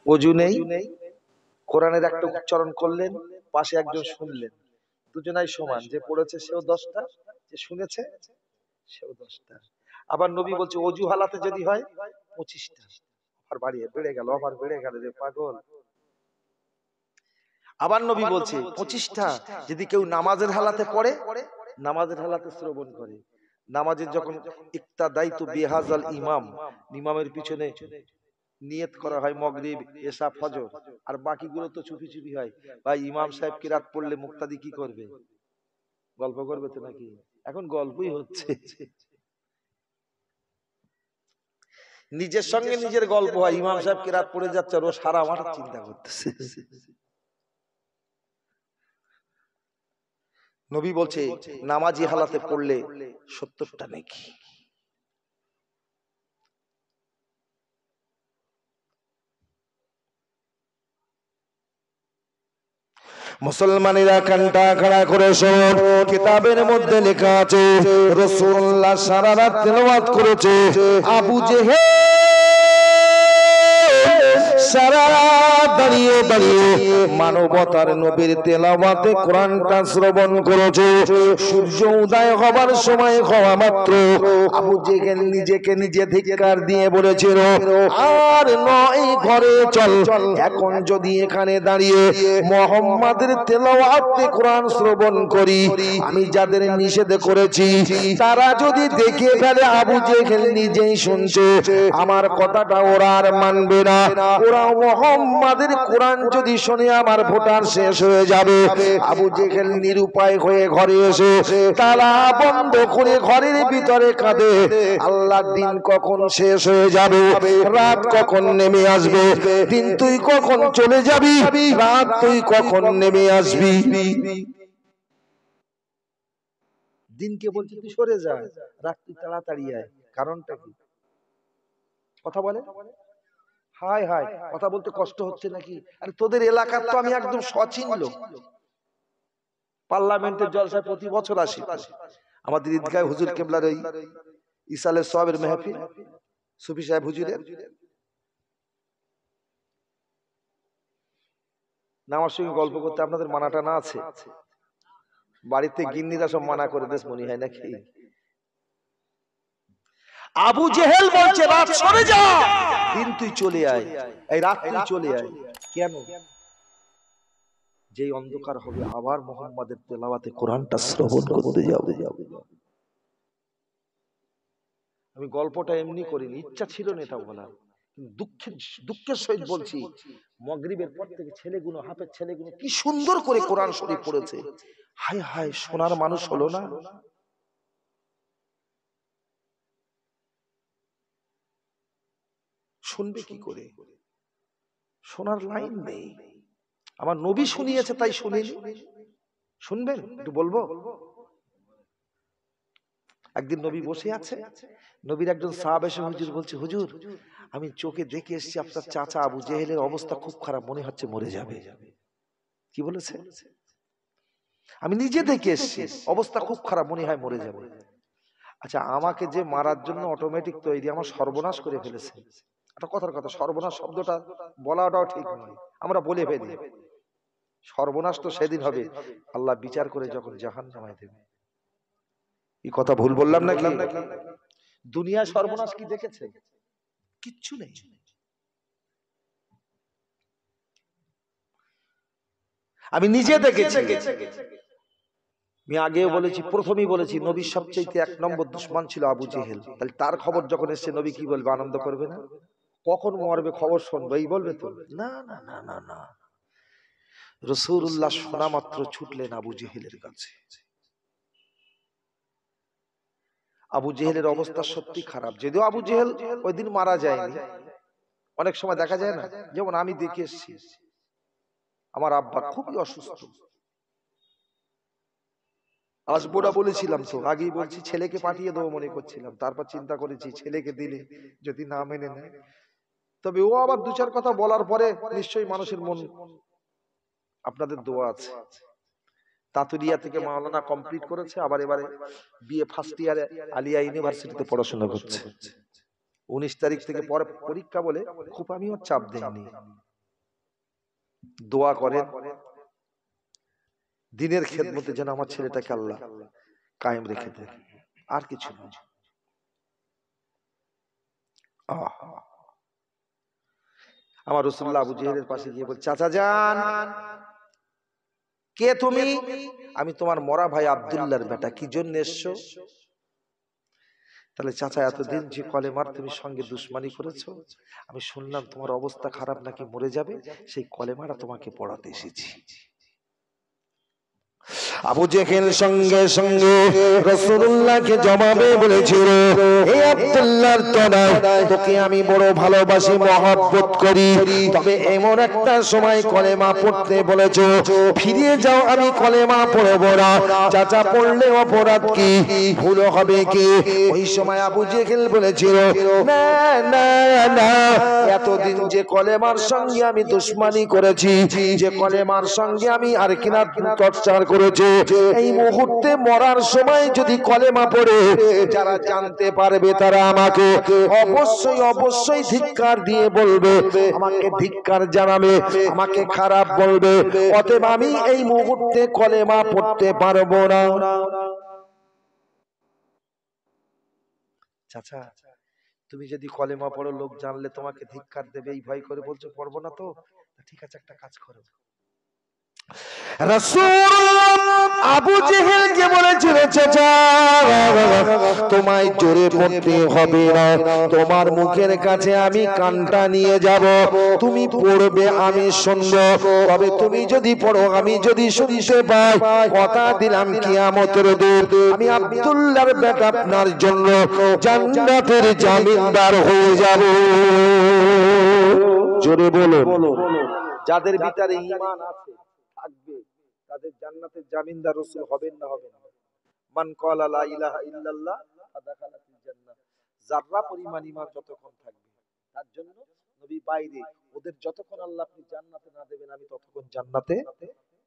ওযু নেই, কোরআনের একটা উচ্চারণ করলেন, পাশে একজন শুনলেন, দুজনাই সমান, যে পড়েছে সেও 10টা, যে শুনেছে সেও 10টা। আবার নবী বলছে ওযু হালাতে যদি হয় 25টা। আর বাড়িয়ে বেড়ে গেল, আবার বেড়ে গেল রে পাগল। আবার নবী বলছে 25টা যদি কেউ নামাজের হালাতে পড়ে, নামাজের হালাতে শ্রবণ করে। নামাজের যখন ইক্তাদাইতু বিহাজাল ইমাম, ইমামের পিছনে নিয়ত করা হয় মাগরিব, এশা, ফজর, আর বাকিগুলো তো চুপি চুপি হয়। ভাই ইমাম সাহেব কিরাত পড়লে মুক্তাদি কি করবে? গল্প করবে তো নাকি? এখন গল্পই হচ্ছে। নিজের সঙ্গে নিজের গল্প হয়, ইমাম সাহেব কিরাত পড়ে যাচ্ছে আর ও সারা মাঠ চিন্তা করতেছে। নবী বলছে নামাজি হালাতে পড়লে 70টা নেকি। মুসলমানেরা কানটা খাড়া করে শোন, কিতাবের মধ্যে লেখা আছে রাসূলুল্লাহ সারা রাত তেলাওয়াত করেছে। আবু জেহেল সারা রাত দাঁড়িয়ে দাঁড়িয়ে মানবতার নবীর তেলাওয়াতে কোরআনটা শ্রবণ করেছে। সূর্য উদয় হবার সময় হওয়া মাত্র আবু জেহেল নিজেকে নিজে ধিক্কার দিয়ে বলেছিল, আর নয় ঘরে চল, এখন যদি এখানে দাঁড়িয়ে মুহাম্মাদের তেলাওয়াতে কোরআন শ্রবণ করি, আমি যাদের নিষেধ করেছি তারা যদি দেখে ফেলে আবু জেহেল নিজেই শুনছে, আমার কথাটা ওরা আর মানবে না। ওরা মুহাম্মাদের কোরআন যদি শুনে আমার ভোটার শেষ হয়ে যাবে। আবু জেহেল নিরুপায় হয়ে ঘরে এসে তালা বন্ধ করে ঘরের ভিতরে কাঁদে, আল্লাহর দিন কখন শেষ হয়ে যাবে, রাত কখন নেমে আসবে, দিন তুই কখন চলে যাবি, রাত তুই কখন নেমে আসবি। দিনকে বলছে তুই সরে যা, রাত তুই তাড়াতাড়ি আয়। কারণটা কি? কথা বলে, হাই হাই কথা বলতে কষ্ট হচ্ছে নাকি? আরে তোদের এলাকার তো আমি একদম সচিন লোক, পার্লামেন্টের জলসায় প্রতি বছর আসি। আমাদের ঈদগাহে হুজুর কেবলার ওই ইসালের সওয়াবের মেহফিল, সুফি সাহেব হুজুরের আমার সঙ্গে গল্প করতে আপনাদের মানাটা না আছে? বাড়িতে গিন্নিরা সব মানা করে দেশ মনে হয় নাকি? আবু জেহেল বলছে রাত সরে যা, দিন তুই চলে আয়, এই রাত তুই চলে আয়। কেন? যেই অন্ধকার হবে আবার মুহাম্মাদের তেলাওয়াতে কোরআনটা শ্রবণ করতে যাবে। আমি গল্পটা এমনি করিনি, ইচ্ছা ছিল না এটা বলার, দুঃখের সহিত বলছি, মাগরিবের পর থেকে ছেলেগুলো, হাফেজ ছেলেগুলো কি সুন্দর করে কোরআন শরীফ পড়েছে। হায় হায়, সোনার মানুষ হলো না? শুনবে কি করে? শোনার লাইন নেই। আমার নবী শুনিয়েছে তাই শুনিনি। শুনবেন একটু বলবো। একদিন নবী বসে আছে, নবীর একজন সাহাবা এসে হুজুর বলছে, হুজুর আমি চোখে দেখে এসেছি আপনার চাচা আবু জেহেলের অবস্থা খুব খারাপ, মনে হচ্ছে মরে যাবে। কি বলেছে? আমি নিজে দেখে এসেছি অবস্থা খুব খারাপ, মনে হয় মরে যাবে। আচ্ছা, আমাকে যে মারার জন্য অটোমেটিক তৈরি, আমার সর্বনাশ করে ফেলেছে। একটা কথার কথা, সর্বনাশ শব্দটা বলাটাও ঠিক নয়, আমরা বলে ফেলি। সর্বনাশ তো সেদিন হবে আল্লাহ বিচার করে যখন জাহান্নামে দেবে। এই কথা ভুল বললাম নাকি? দুনিয়ায় সর্বনাশ কি দেখেছে? কিচ্ছু নেই। আমি নিজে দেখেছি। আমি আগেও বলেছি, প্রথমেই বলেছি, নবীর সবচেয়ে 1 নম্বর দুশমন ছিল আবু জেহেল। তাহলে তার খবর যখন এসেছে নবী কি বলবে? আনন্দ করবে না? কখন মরবে খবর শুনবে এই বলবে তো? না না না না না, রাসূলুল্লাহ শোনা মাত্র ছুটলেন আবু জেহেলের কাছে। আবু জেহেলের অবস্থা সত্যি খারাপ, যদিও আবু জেহেল ওই দিন মারা যায়নি। অনেক সময় দেখা যায় না, যেমন আমি দেখে এসেছি, আমার আব্বা খুবই অসুস্থ, আসবো না বলেছিলাম, তো আগেই বলছি ছেলেকে পাঠিয়ে দেবো মনে করছিলাম, তারপর চিন্তা করেছি ছেলেকে দিলে যদি না মেনে নেয়, তবে ও আবার 2-4 কথা বলার পরে নিশ্চয়ই মানুষের মন, আপনাদের দোয়া আছে। তাতুরিয়া থেকে মাওলানা কমপ্লিট করেছে, আবার এবারে বিএ ফার্স্ট ইয়ারে আলিয়া ইউনিভার্সিটিতে পড়াশোনা করছে। 19 তারিখ থেকে পরে পরীক্ষা বলে খুব আমিও চাপ দেইনি। দোয়া করেন দিনের খেদমতে যেন আমার ছেলেটাকে আল্লাহ কায়েম রেখে দেন, আর কিছু না। আমার রাসূলুল্লাহ আবু জেহেলের পাশে গিয়ে বল, চাচা যান, কে তুমি? আমি তোমার মরা ভাই আব্দুল্লাহর বেটা, কি জন্য এসছো? তাহলে চাচা, এতদিন যে কলেমার তুমি সঙ্গে দুশমনি করেছো, আমি শুনলাম তোমার অবস্থা খারাপ, নাকি মরে যাবে, সেই কলেমাটা তোমাকে পড়াতে এসেছি। আবু জেহেল সঙ্গে সঙ্গে রাসূলুল্লাহকে জবাবে বলেছিল, হে আব্দুল্লাহর তনা, তোকে আমি বড় ভালোবাসি, মহব্বত করি, তবে এমন একটা সময় কলেমা পড়তে বলেছো, ফিরে যাও, আমি কলেমা পড়ব না। চাচা, পড়লে অপরাধ কি, ভুল হবে কি? ওই সময় আবু জেহেল বলেছিল, না না না, এতদিন যে কলেমার সঙ্গে আমি দুশমনি করেছি, যে কলেমার সঙ্গে আমি আর কিনা টর্চার করেছি, এই মুহূর্তে মরার সময় যদি কলেমা পড়ে যারা জানতে পারবে, তারা আমাকে অবশ্যই অবশ্যই ধিক্কার দিয়ে বলবে, আমাকে ধিক্কার জানাবে, আমাকে খারাপ বলবে। অতএব আমি এই মুহূর্তে কলেমা পড়তে পারবো না। চাচা, তুমি যদি কলেমা পড়ো, লোক জানলে তোমাকে ধিক্কার দেবে, এই ভয় করে বলছো পড়বো না তো? ঠিক আছে, একটা কাজ করো। রাসূল আবু জেহেলকে বলেছিল, চাচা, তোমায় জোরে পড়তে হবে না, তোমার মুখের কাছে আমি কানটা নিয়ে যাব, তুমি পড়বে, আমি শুনবো, তবে তুমি যদি পড়ো, আমি যদি শুনতে পাই, কথা দিলাম কিয়ামতের দিন আমি আব্দুল্লাহর বেটা আপনার জন্য জান্নাতের জামিনদার হয়ে যাব। জোরে বলো। যাদের ভিতরে ঈমান আছে, থাকবে, তাদের জান্নাতের জামিনদার রাসূল হবেন না হবেন না? মান ক্বালা লা ইলাহা ইল্লাল্লাহ ফাদাখালা ফিল জান্নাহ। যাররা পরিমাণ ঈমান যতক্ষণ থাকবে, তার জন্য নবী বাইরে, ওদের যতক্ষণ আল্লাহ আপনি জান্নাতে না দেবেন, আমি ততক্ষণ জান্নাতে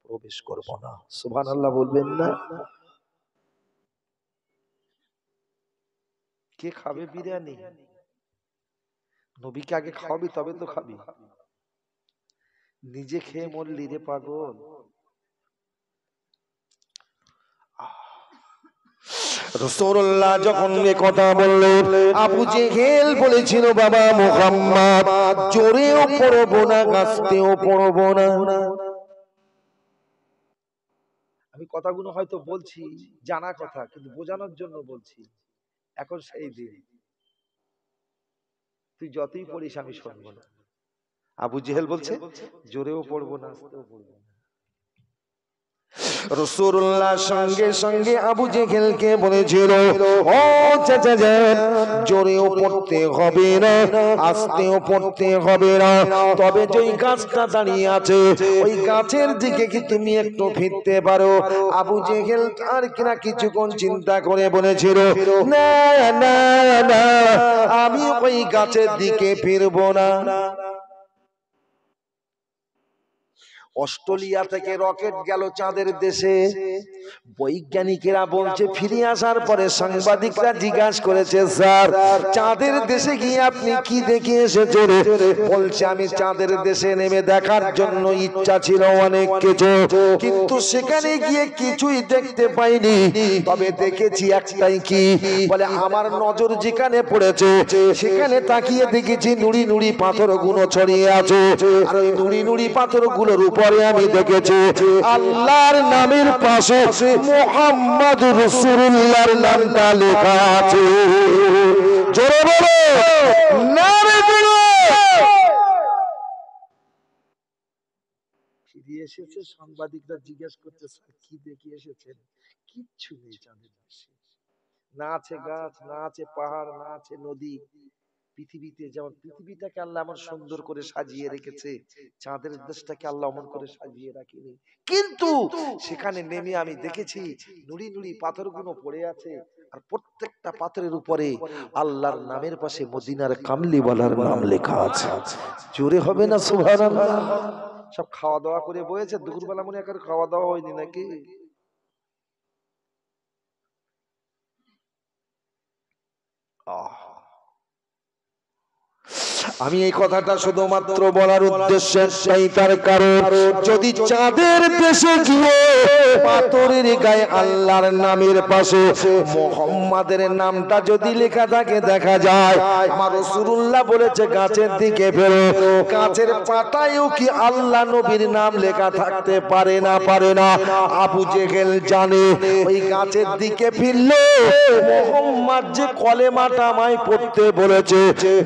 প্রবেশ করব না। সুবহানাল্লাহ বলবেন না? কে খাবে বিরিয়ানি? নবীকে আগে খাওয়াবি, তবে তো খাবি। নিজে খেয়ে মরলি রে পাগল। রাসূলুল্লাহ যখন এ কথা বললেন, আবু জেহেল বলেছিল, বাবা মুহাম্মদ, জোরেও পড়ব না, আস্তেও পড়ব না। আমি কথাগুলো হয়তো বলছি জানা কথা, কিন্তু বোঝানোর জন্য বলছি। এখন সেই দিন, তুই যতই পড়িস আমি শুনবো না। আবু জেহেল বলছে, জোরেও পড়বো না, আস্তেও পড়বো না। রাসূলুল্লাহ সঙ্গে সঙ্গে আবু জেহেলকে বলেছিল, ও চাচা যান, জোরেও পড়তে হবে না, আস্তেও পড়তে হবে না, তবে যেই গাছটা দাঁড়িয়ে আছে, ওই গাছের দিকে কি তুমি একটু ফিরতে পারো? আবু জেহেল আর কিনা কিছুক্ষণ চিন্তা করে বলেছিল, না না না, আমি ওই গাছের দিকে ফিরবো না। অস্ট্রেলিয়া থেকে রকেট গেল চাঁদের দেশে, বৈজ্ঞানিকেরা বলছে, ফিরে আসার পরে সাংবাদিকরা জিজ্ঞাসা করেছে, স্যার, চাঁদের দেশে গিয়ে আপনি কি দেখে এসেছেন? বলছে, আমি চাঁদের দেশে নেমে দেখার জন্য ইচ্ছা ছিল অনেক কিছু, কিন্তু সেখানে গিয়ে কিছুই দেখতে পাইনি, তবে দেখেছি একটাই, কি বলে, আমার নজর যেখানে পড়েছে সেখানে তাকিয়ে দেখেছি নুড়ি নুড়ি পাথরগুলো ছড়িয়ে আছে, আর ওই নুড়ি নুড়ি পাথরগুলোর উপরে আমি দেখেছি আল্লাহর নামের পাশে মুহাম্মদ রাসূলুল্লাহর নামটা লেখা আছে। জোরে বলো, নারে দিলো। ফিরে এসেছে, সাংবাদিকরা জিজ্ঞেস করতে, স্যার কি দেখে এসেছেন? কিচ্ছু নেই চাঁদের দেশে, না আছে গাছ, না আছে পাহাড়, না আছে নদী। পৃথিবীতে যেমন পৃথিবীটাকে আল্লাহ এমন সুন্দর করে সাজিয়ে রেখেছে, চাঁদের দেশটাকে আল্লাহ অমন করে সাজিয়ে রাখেনি। কিন্তু সেখানে নেমে আমি দেখেছি নুড়ি নুড়ি পাথরগুলো পড়ে আছে, আর প্রত্যেকটা পাথরের উপরে আল্লাহর নামের পাশে মদিনার কামলিওয়ালার নাম লেখা আছে। জোরে হবে না সুবহানাল্লাহ? সব খাওয়া দাওয়া করে বয়েছে, দুপুরবেলা মনে হয় খাওয়া দাওয়া হয়নি নাকি? আমি এই কথাটা শুধুমাত্র বলার উদ্দেশ্যে নাই, তার কারণ যদি চাঁদের দেশে গিয়ে পাথরের গায়ে আল্লাহর নামের পাশে মুহাম্মাদের নামটা যদি লেখা থাকে দেখা যায়, আমার রাসূলুল্লাহ বলেছে গাছের দিকে ফেরো, গাছের পাতায়ও কি আল্লাহ নবীর নাম লেখা থাকতে পারে না? পারে না। আবু জেহেল জানে ওই গাছের দিকে ফিরলে মুহাম্মদ যে কলেমাটা আমায় পড়তে বলেছে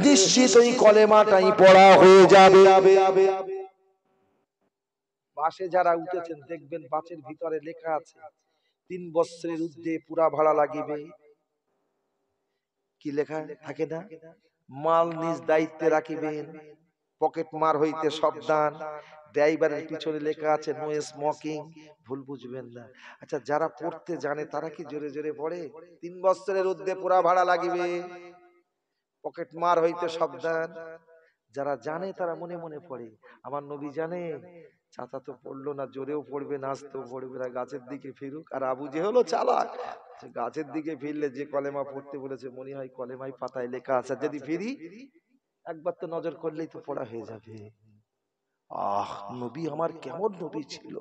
নিশ্চিত ওই কলেমাটাই পড়া হয়ে যাবে। বাসে যারা উঠেছেন দেখবেন বাসের ভিতরে লেখা আছে 3 বছরের ঊর্ধ্বে পুরা ভাড়া লাগিবে। কি লেখা থাকে না? মাল নিজ দায়িত্বে রাখিবেন, পকেট মার হইতে সাবধান, ড্রাইভারের পিছনে লেখা আছে নো স্মোকিং। ভুল বুঝবেন না। আচ্ছা, যারা পড়তে জানে তারা কি জোরে জোরে পড়ে 3 বছরের ঊর্ধ্বে পুরা ভাড়া লাগিবে, পকেট মার হইতে সাবধান? যারা জানে তারা মনে মনে পড়ে। আমার নবী জানে চাচা তো পড়লো না, জোরেও পড়বে না আস্তেও পড়বে না, গাছের দিকে ফিরুক। আর আবু জেহেল চালাক, গাছের দিকে ফিরলে যে কলেমা পড়তে বলেছে মনে হয় কলেমাই পাতায় লেখা আছে, যদি ফিরি একবার তো নজর করলেই তো পড়া হয়ে যাবে। আহ, নবী আমার কেমন নবী ছিল!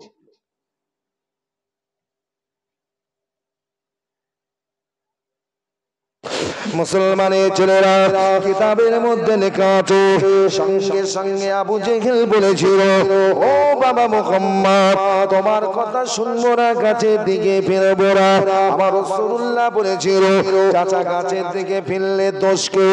মুসলমানের ছেলেরা, কিতাবের মধ্যে লেখা আছে সঙ্গে সঙ্গে আবু জেহেল বলেছিল, ও বাবা মুহাম্মদ, তোমার কথা শুনবো না, গাছের দিকে ফিরবো না। আমার রাসূলুল্লাহ বলেছিল চাচা গাছের দিকে ফিরলে দোষকে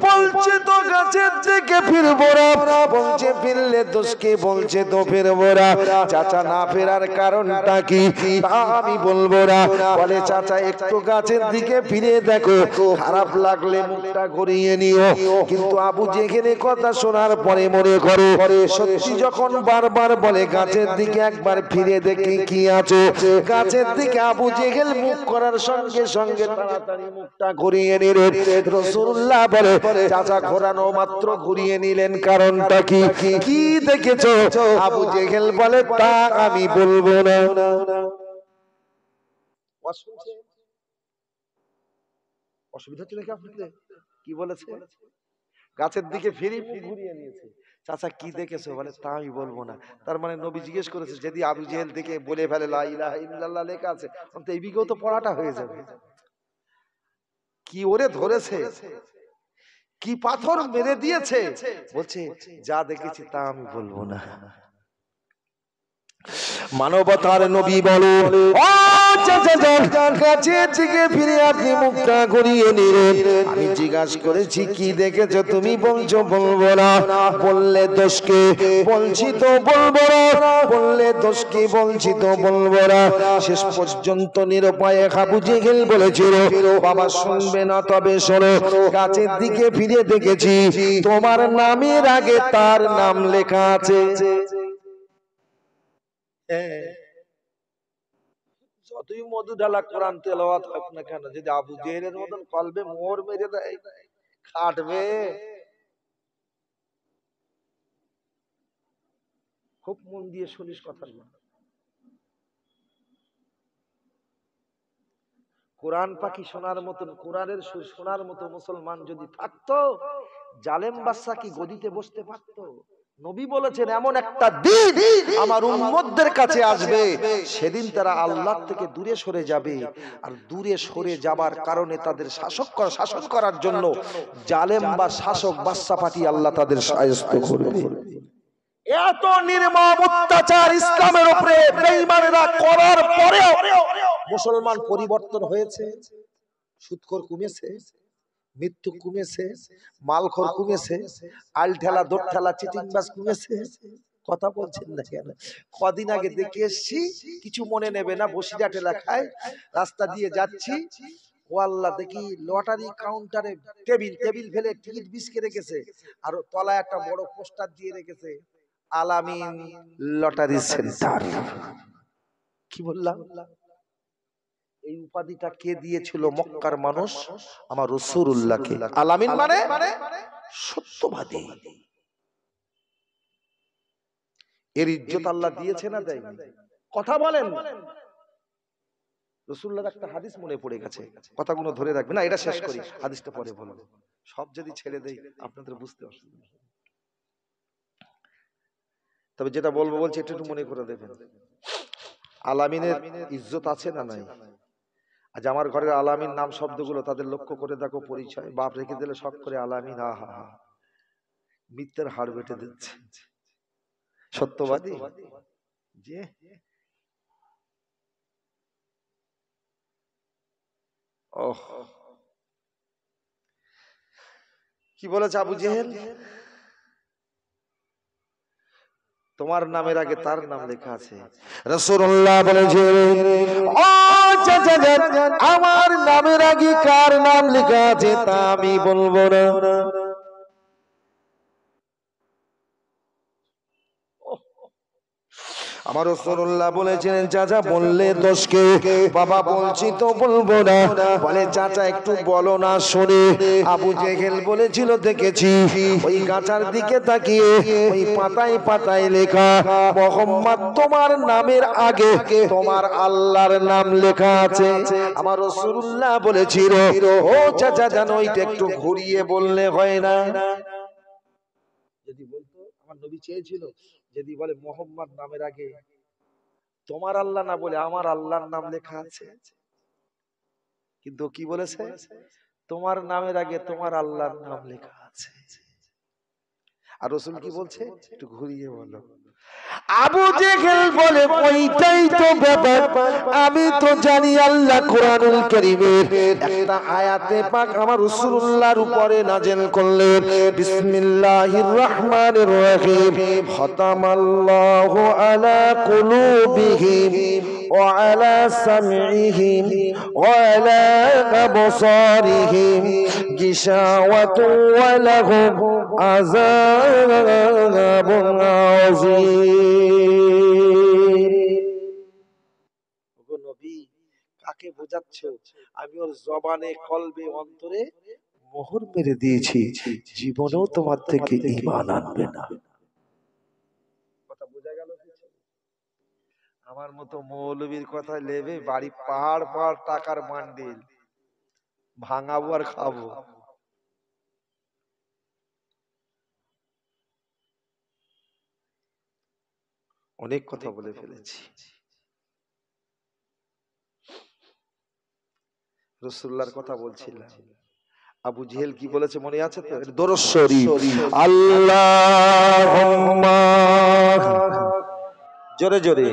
বলছে, তো গাছের দিকে ফিরবো না, বলছে ফিরলে দোষকে বলছে তো ফিরবো না। চাচা না ফেরার কারণটা কি তা আমি বলবো না। বলে চাচা একটু গাছের দিকে ফিরে দেখো, খারাপ লাগলে মুখটা ঘুরিয়ে নিও। কিন্তু আবু জেহেলের কথা শোনার পরে মনে করে সত্যি যখন বারবার বলে গাছের দিকে একবার ফিরে দেখি কি আছে, গাছের দিকে আবু জেহেল মুখ করার সঙ্গে সঙ্গে তাড়াতাড়ি মুখটা ঘুরিয়ে নিলেন। রাসূলুল্লাহ বলে চাচা ঘোরানো মাত্র ঘুরিয়ে নিলেন, কারণটা কি? কি দেখেছো? আবু জেহেল বলে তা আমি বলবো না। অসুবিধা হচ্ছে নাকি আপনাদের? কি বলেছে? গাছের দিকে ফিরে মুখ ঘুরিয়ে নিয়েছে। চাচা কি দেখেছো? বলে তা আমি বলবো না। তার মানে নবী জিজ্ঞেস করেছে যদি আবু জেহেল দেখে বলে ফেলে লা ইলাহা ইল্লাল্লাহ লেখা আছে, তো এই বিগত পড়াটা হয়ে যাবে। কি ওরে ধরেছে, কি পাথর মেরে দিয়েছে, বলছে যা দেখেছি তা আমি বলবো না। মানবতার নবী বলে ও গাছের দিকে ফিরে আপনি মুখটা ঘুরিয়ে নিলেন। আমি জিজ্ঞাসা করেছি কি দেখেছো, তুমি বলছো বলবো না। বললে দোষকে বলছি তো বলবো না, বললে দোষকে বলছি তো বলবো না। শেষ পর্যন্ত নিরুপায়ে আবু জেহেল বলেছিল বাবা শুনবে না তবে শোনো, গাছের দিকে ফিরে দেখেছি তোমার নামের আগে তার নাম লেখা আছে। যতই মধু ঢালা কোরআন তেলাওয়াত হোক না কেন, যদি আবু জেহেলের মতন কলবে মোহর মেরে দেয় খাটবে। খুব মন দিয়ে শুনিস কথাগুলো। কোরআন পাখি শোনার মতন, কোরআনের সুর শোনার মতো মুসলমান যদি থাকতো, জালেম বাদশা কি গদিতে বসতে পারতো? নবী বলেছেন এমন একটা দিন আমার উম্মতদের কাছে আসবে, সেদিন তারা আল্লাহ থেকে দূরে সরে যাবে, আর দূরে সরে যাবার কারণে তাদের শাসন করার জন্য জালেম বা শাসক বাদশা পাঠিয়ে আল্লাহ তাদের শায়েস্তা করবে। এত নির্মম অত্যাচার ইসলামের উপরে বেঈমানেরা করার পরেও মুসলমান পরিবর্তন হয়েছে? সুদখোর কমেছে, মৃত্যু কমেছে, মালখোর কমেছে, আল ঠেলা দোর ঠেলা চিটিংবাজ কমেছে? কথা বলছেন না কেন? কদিন আগে দেখে এসছি, কিছু মনে নেবে না, বসিরহাট এলাকায় রাস্তা দিয়ে যাচ্ছি, ও আল্লাহ দেখি লটারি কাউন্টারে টেবিল ফেলে টিকিট বিস্কে রেখেছে, আর তলায় একটা বড় পোস্টার দিয়ে রেখেছে আলামিন লটারি সেন্টার। কি বললাম? এই উপাধিটা কে দিয়েছিল? মক্কার মানুষ আমার রাসূলুল্লাহকে। আলামিন মানে সত্যবাদী। এর ইজ্জত আল্লাহ দিয়েছে না দেয়নি? কথা বলেন। রাসূলুল্লাহর একটা হাদিস মনে পড়ে গেছে, কথাগুলো ধরে রাখবেন। না, এটা শেষ করি, হাদিসটা পরে বলবো। সব যদি ছেড়ে দেই আপনাদের বুঝতে অসুবিধা হবে। তবে যেটা বলবো বলছি একটু একটু মনে করে দেবেন, আলামিনের ইজ্জত আছে না নাই? আজ আমার ঘরের আলামিন নাম শব্দগুলো তাদের লক্ষ্য করে দেখো, পরিচয় বাপ রেখে দিলে সব করে আলামিন, আহা হা, মিথ্যের হাড় বেটে দিচ্ছে। সত্যবাদী যে ওহ, কি বলেছে আবু জেহেল? তোমার নামের আগে তার নাম লেখা আছে। রাসূলুল্লাহ বলেছেন, ও চাচা জান, আমার নামের আগে কার নাম লেখা আছে তা আমি বলবো না। আমার রাসূলুল্লাহ বলেছিলেন, চাচা বললে দোষকে, বাবা বলছি তো বলবো না। বলে চাচা একটু বলো না শুনে। আবু জেহেল বলেছিল, দেখেছি ওই গাছার দিকে তাকিয়ে ওই পাতায় পাতায় লেখা মুহাম্মদ তোমার নামের আগে তোমার আল্লাহর নাম লেখা আছে। আমার রাসূলুল্লাহ বলেছিল, ও চাচা জানো এটা একটু ঘুরিয়ে বললে হয় না? যদি বলতো, আমার নবী চেয়েছিল যদি বলে মোহাম্মদ নামের আগে তোমার আল্লাহ না বলে আমার আল্লাহর নাম লেখা আছে, কিন্তু কি বলেছে? তোমার নামের আগে তোমার আল্লাহর নাম লেখা আছে। আর রাসূল কি বলছে? একটু ঘুরিয়ে বলো। আবু জেহেল বলে, ওইটাই তো ব্যাপার, আমি তো জানি আল্লাহ কোরআনুল কারীমের একটা আয়াতে পাক আমার রাসূলুল্লাহর উপরে নাযিল করলেন, বিসমিল্লাহির রহমানির রহিম, খাতামাল্লাহু আলা কুলুবিহিম ওয়া আলা সামইহিম ওয়া আলা আবসারিহিম গিশাওয়াতু ওয়া লাহুম আযাবুন আযীম। ওগো নবী, কাকে বোঝাচ্ছ? আমি ওর জবানে, কলবে, অন্তরে মোহর মেরে দিয়েছি, জীবনেও তোমার থেকে ঈমান আনবে না। কথা বোঝা গেল? আমার মতো মৌলবীর কথা লেবে বাড়ি পাহাড় পাহাড় টাকার বান্ডিল ভাঙাবো আর খাবো। অনেক কথা বলে ফেলেছি। রাসূলুল্লাহর কথা বলছিলাম। আবু জেহেল কি বলেছে মনে আছে তো? দরুদ শরীফ, আল্লাহুম্মা, জোরে জোরে,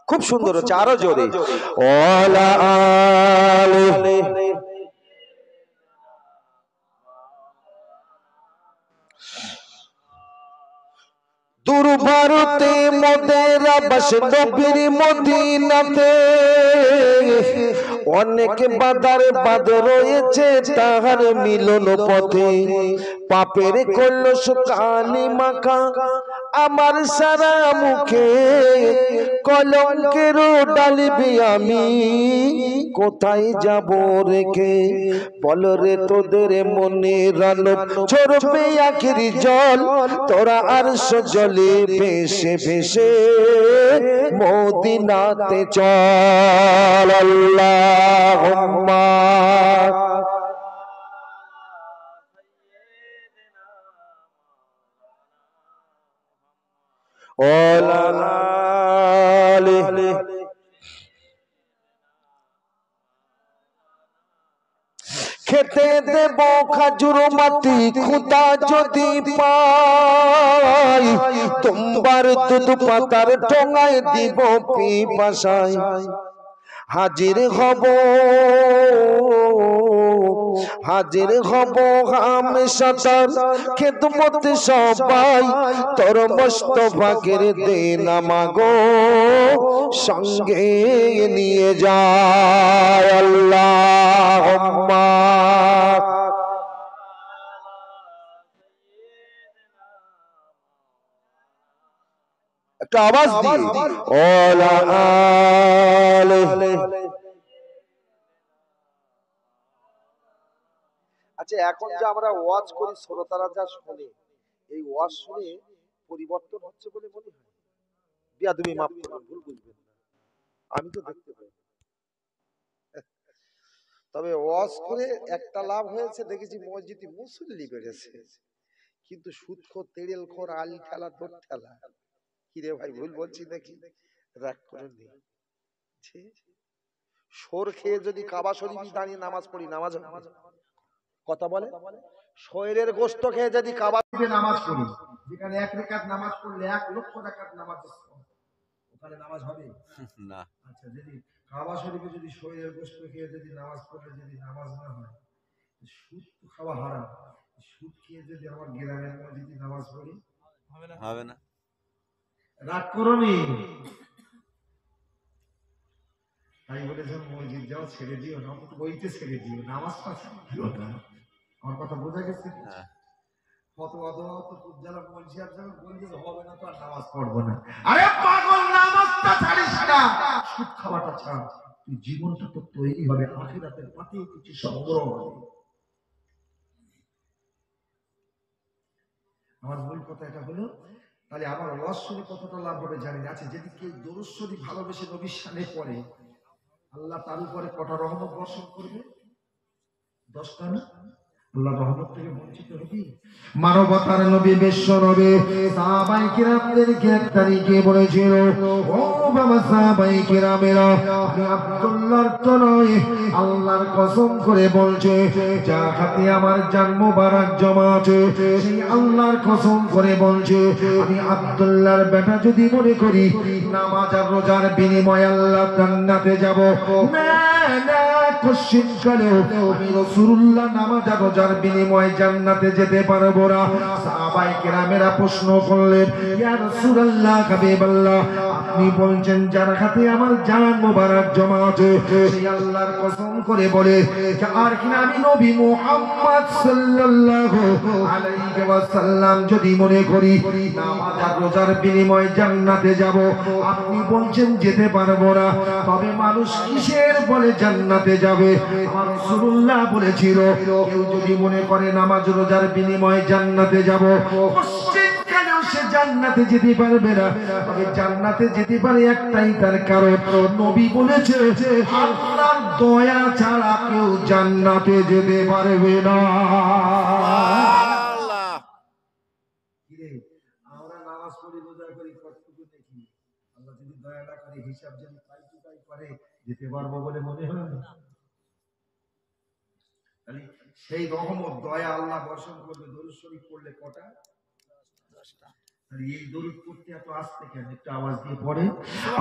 খুব সুন্দর হচ্ছে, আরো জোরে, ওয়ালা আলি। দুর্ভারতে মোদের আবাস নবীর মদিনাতে, অনেক বাধার বাদ রয়েছে তাহার মিলন পথে, পাপের কলস কালি মাখা আমার সারা মুখে, কলঙ্কের ডালিবি আমি কোথায় যাব রেখে, বল রে তোদের মনে রানব ঝরবে আখির জল, তোরা আরশ জলে ভেসে ভেসে মদিনাতে চল। আল্লাহুম্মা ওয়ালা আলি। খেতে দেব খাজুর মাটি খুদা যদি পাই, তোমার দুধ পাতার ঠোঙায় দিব পিপাসায়, হাজির হব হাজির হব হামেশাতার খেদমত সবাই, তোর মুস্তাফাকের দেন আমাগো সঙ্গে নিয়ে যায়। আল্লাহুম্মা একটা আওয়াজ দিয়ে, ওয়ালা আলি। আচ্ছা, এখন যে আমরা ওয়াজ করি, শ্রোতারা যা শুনে, এই ওয়াজ শুনে পরিবর্তন হচ্ছে বলে মনে হয়? বিয়াদবি মাফ করবেন, ভুল বুঝবেন না, আমি তো দেখতে পাই। তবে ওয়াজ করে একটা লাভ হয়েছে, দেখেছি মসজিদে মুসল্লি বেড়েছে, কিন্তু সুদখোর, তেড়েলখোর, আল ঠেলা, দোর ঠেলা। কিরে ভাই, ভুল বলছি নাকি? রাগ করে নি। সোর খেয়ে যদি কাবা শরীফে দাঁড়িয়ে নামাজ পড়ি, নামাজ হবে? কথা বলে। শরীরের গোশত খেয়ে যদি কাবা শরীফে নামাজ পড়ি, যেখানে এক রাকাত নামাজ পড়লে 1 লক্ষ রাকাত নামাজ, ওখানে নামাজ হবে না? আচ্ছা, যদি কাবা শরীফে যদি শরীরের গোশত খেয়ে যদি নামাজ পড়লে যদি নামাজ না হয়, সুদ তো খাওয়া হারাম, সুদ খেয়ে যদি আমার গ্রামের মসজিদে নামাজ পড়ি, হবে না? রাগ করোনি? তাই বলেছেন মসজিদ যাও ছেড়ে দিও না, বইতে ছেড়ে দিও, নামাজটা দিও না। আমার কথা বোঝা গেছে? ফতোয়া দেওয়া তো যারা মসজিদ যাবে বলছে হবে না তো আর নামাজ পড়বো না। আরে পাগল, নামাজটা ছাড়িস না, সুদ খাওয়াটা ছাড়, তুই জীবনটা তো তৈরি হবে, আখিরাতের পাতেও কিছু সংগ্রহ হবে। আমার মূল কথা এটা হলো, তাহলে আমার ওয়াজ শুনে কতটা লাভ হবে জানি না। আচ্ছা, যদি কেউ দরুদ শরীফ ভালোবেসে নবীর শানে পড়ে, আল্লাহ তার উপরে কটা রহমত বর্ষণ করবে? 10টা না? আল্লাহ রহমত থেকে বঞ্চিত হবি? মানবতার নবী, বিশ্ব নবী সাহাবায়ে কিরামদেরকে এক তারিখে বলেছিল, ও বাবা সাহাবায়ে কিরামেরা, আমি আব্দুল্লাহর তো নয়, আল্লাহর কসম করে বলছে, যার হাতে আমার জান মোবারক জমা আছে, সেই আল্লাহর কসম করে বলছে, আমি আব্দুল্লাহর বেটা যদি মনে করি নামাজ আর রোজার বিনিময়ে আল্লাহ জান্নাতে যাব, না না, কোশ্চিন কালেও আমি রাসূলুল্লাহ নামাজ আর রোজার বিনিময়ে জান্নাতে যেতে পারবো না। সাহাবায়ে কেরামেরা প্রশ্ন করলেন, ইয়া রাসূলুল্লাহ, হাবিবাল্লাহ, আপনি বলছেন যার হাতে আমার জান মোবারক জমা আছে, সেই আল্লাহর কসম করে বলে, আর কিনা আমি নবী মুহাম্মদ সাল্লাল্লাহু আলাইহি ওয়াসাল্লাম যদি মনে করি নামাজ আর রোজার বিনিময়ে জান্নাতে যাব, আপনি বলছেন যেতে পারবো না, তবে মানুষ কিসের বলে জান্নাতে যাবে? আমার রাসূলুল্লাহ বলেছিল, কেউ যদি মনে করে নামাজ রোজার বিনিময়ে জান্নাতে যাব, সে জান্নাতে যেতে পারবে না। তবে জান্নাতে যেতে পারে একটাই তার কারণ, নবী বলেছে আল্লাহর দয়া ছাড়া কেউ জান্নাতে যেতে পারবে না। আমরা নামাজ পড়ি, রোজা করি, কতটুকু দেখি, আল্লাহ যদি দয়া না করে, হিসাব যদি পাই টু পাই করে, যেতে পারবো বলে মনে হয় না? সেই রহমত, দয়া আল্লাহ বর্ষণ করবে দরুদ শরীফ পড়লে কটা? 10টা। এই দরুদ পড়তে এত আসতে কেন? একটু আওয়াজ দিয়ে পড়ে,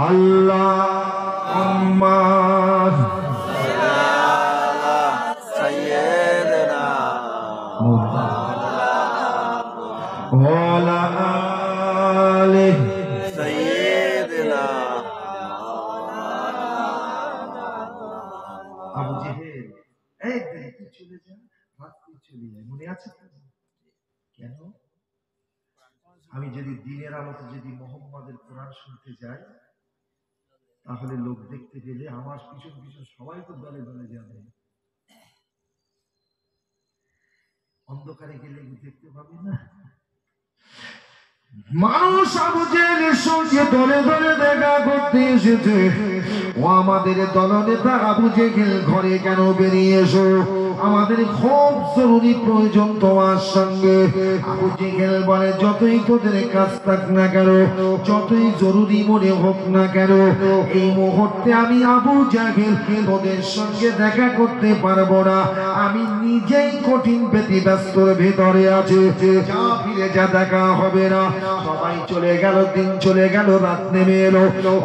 আল্লাহুম্মা সাইয়্যিদানা ওয়া আলা আলি সাইয়্যিদিনা। আবু জেহেল এই দিকে চলে যা, রাত্রি চলে যায়, মনে আছে? কেন? আমি যদি দিনের আলোতে যদি মুহাম্মাদের কোরআন শুনতে যাই, তাহলে লোক দেখতে পেলে আমার পিছন পিছন সবাই তো দলে দলে যাবে, অন্ধকারে গেলে দেখতে পাবি না। মানুষ আবু জেহেলের সঙ্গে দলে দলে দেখা করতে এসেছে, ও আমাদের দলনেতা আবু জেহেল, ঘরে কেন বেরিয়ে এসো, আমাদের খুব জরুরি প্রয়োজন তোমার সঙ্গে। আবু জেহেল বলে, যতই তোদের কাজ থাক না কেন, যতই জরুরি মনে হোক না কেন, এই মুহূর্তে আমি আবু জেহেল তোদের সঙ্গে দেখা করতে পারবো না, আমি নিজেই কঠিন ব্যতিব্যস্তর ভেতরে আছি, যা ফিরে যা, দেখা হবে না। সবাই চলে গেল, দিন চলে গেল, রাত নেমে এলো,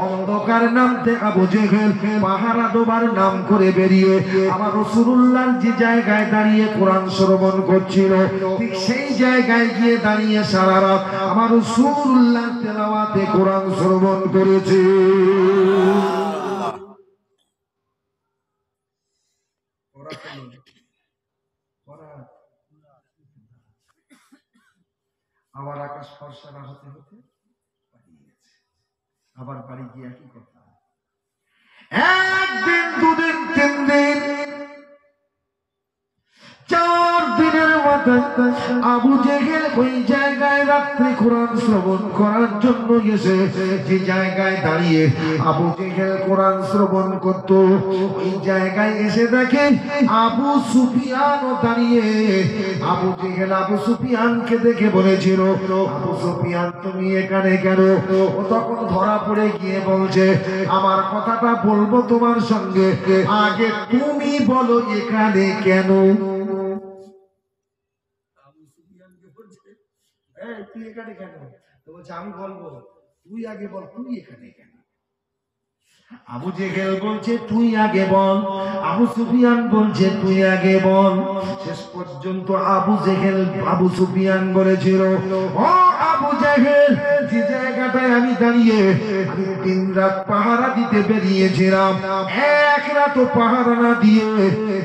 অন্ধকার নামতে আবু জেহেল পাহারা দেবার নাম করে বেরিয়ে আমার রাসূলুল্লাহর যে জায়গায় দাঁড়িয়ে কোরআন শ্রবণ করছিল, ঠিক সেই জায়গায় গিয়ে দাঁড়িয়ে সারা রাত আমার রাসূলুল্লাহ তেলাওয়াতে কোরআন শ্রবণ করেছে। আবার আকাশ ফর্সা না হতে হতে আবার বাড়ি গিয়ে একই কথা, একদিন, দুদিন, 3 দিন, 4 দিনের আবু জেহেল ওই জায়গায় রাত্রে কোরআন শ্রবণ করার জন্য গেছে। যে জায়গায় দাঁড়িয়ে আবু জেহেল কোরআন শ্রবণ করত, ওই জায়গায় এসে দেখে আবু সুফিয়ানও দাঁড়িয়ে। আবু জেহেল আবু সুফিয়ানকে দেখে বলেছিল, আবু সুফিয়ান তুমি এখানে কেন? ও তখন ধরা পড়ে গিয়ে বলছে, আমার কথাটা বলবো তোমার সঙ্গে, আগে তুমি বলো এখানে কেন? আবু সুফিয়ানকে বলছে, এই তুই এখানে কেন? তো বলছে আমি বলবো, তুই আগে বল তুই এখানে কেন? আবু জেহেল বলছে তুই আগে বল, আবু সুফিয়ান বলছে তুই আগে বল। শেষ পর্যন্ত আবু জেহেল আবু সুফিয়ান বলেছিল, ও আবু জেহেল, যে জায়গাটায় আমি দাঁড়িয়ে আমি 3 রাত পাহারা দিতে বেরিয়েছিলাম, এক রাত পাহারা না দিয়ে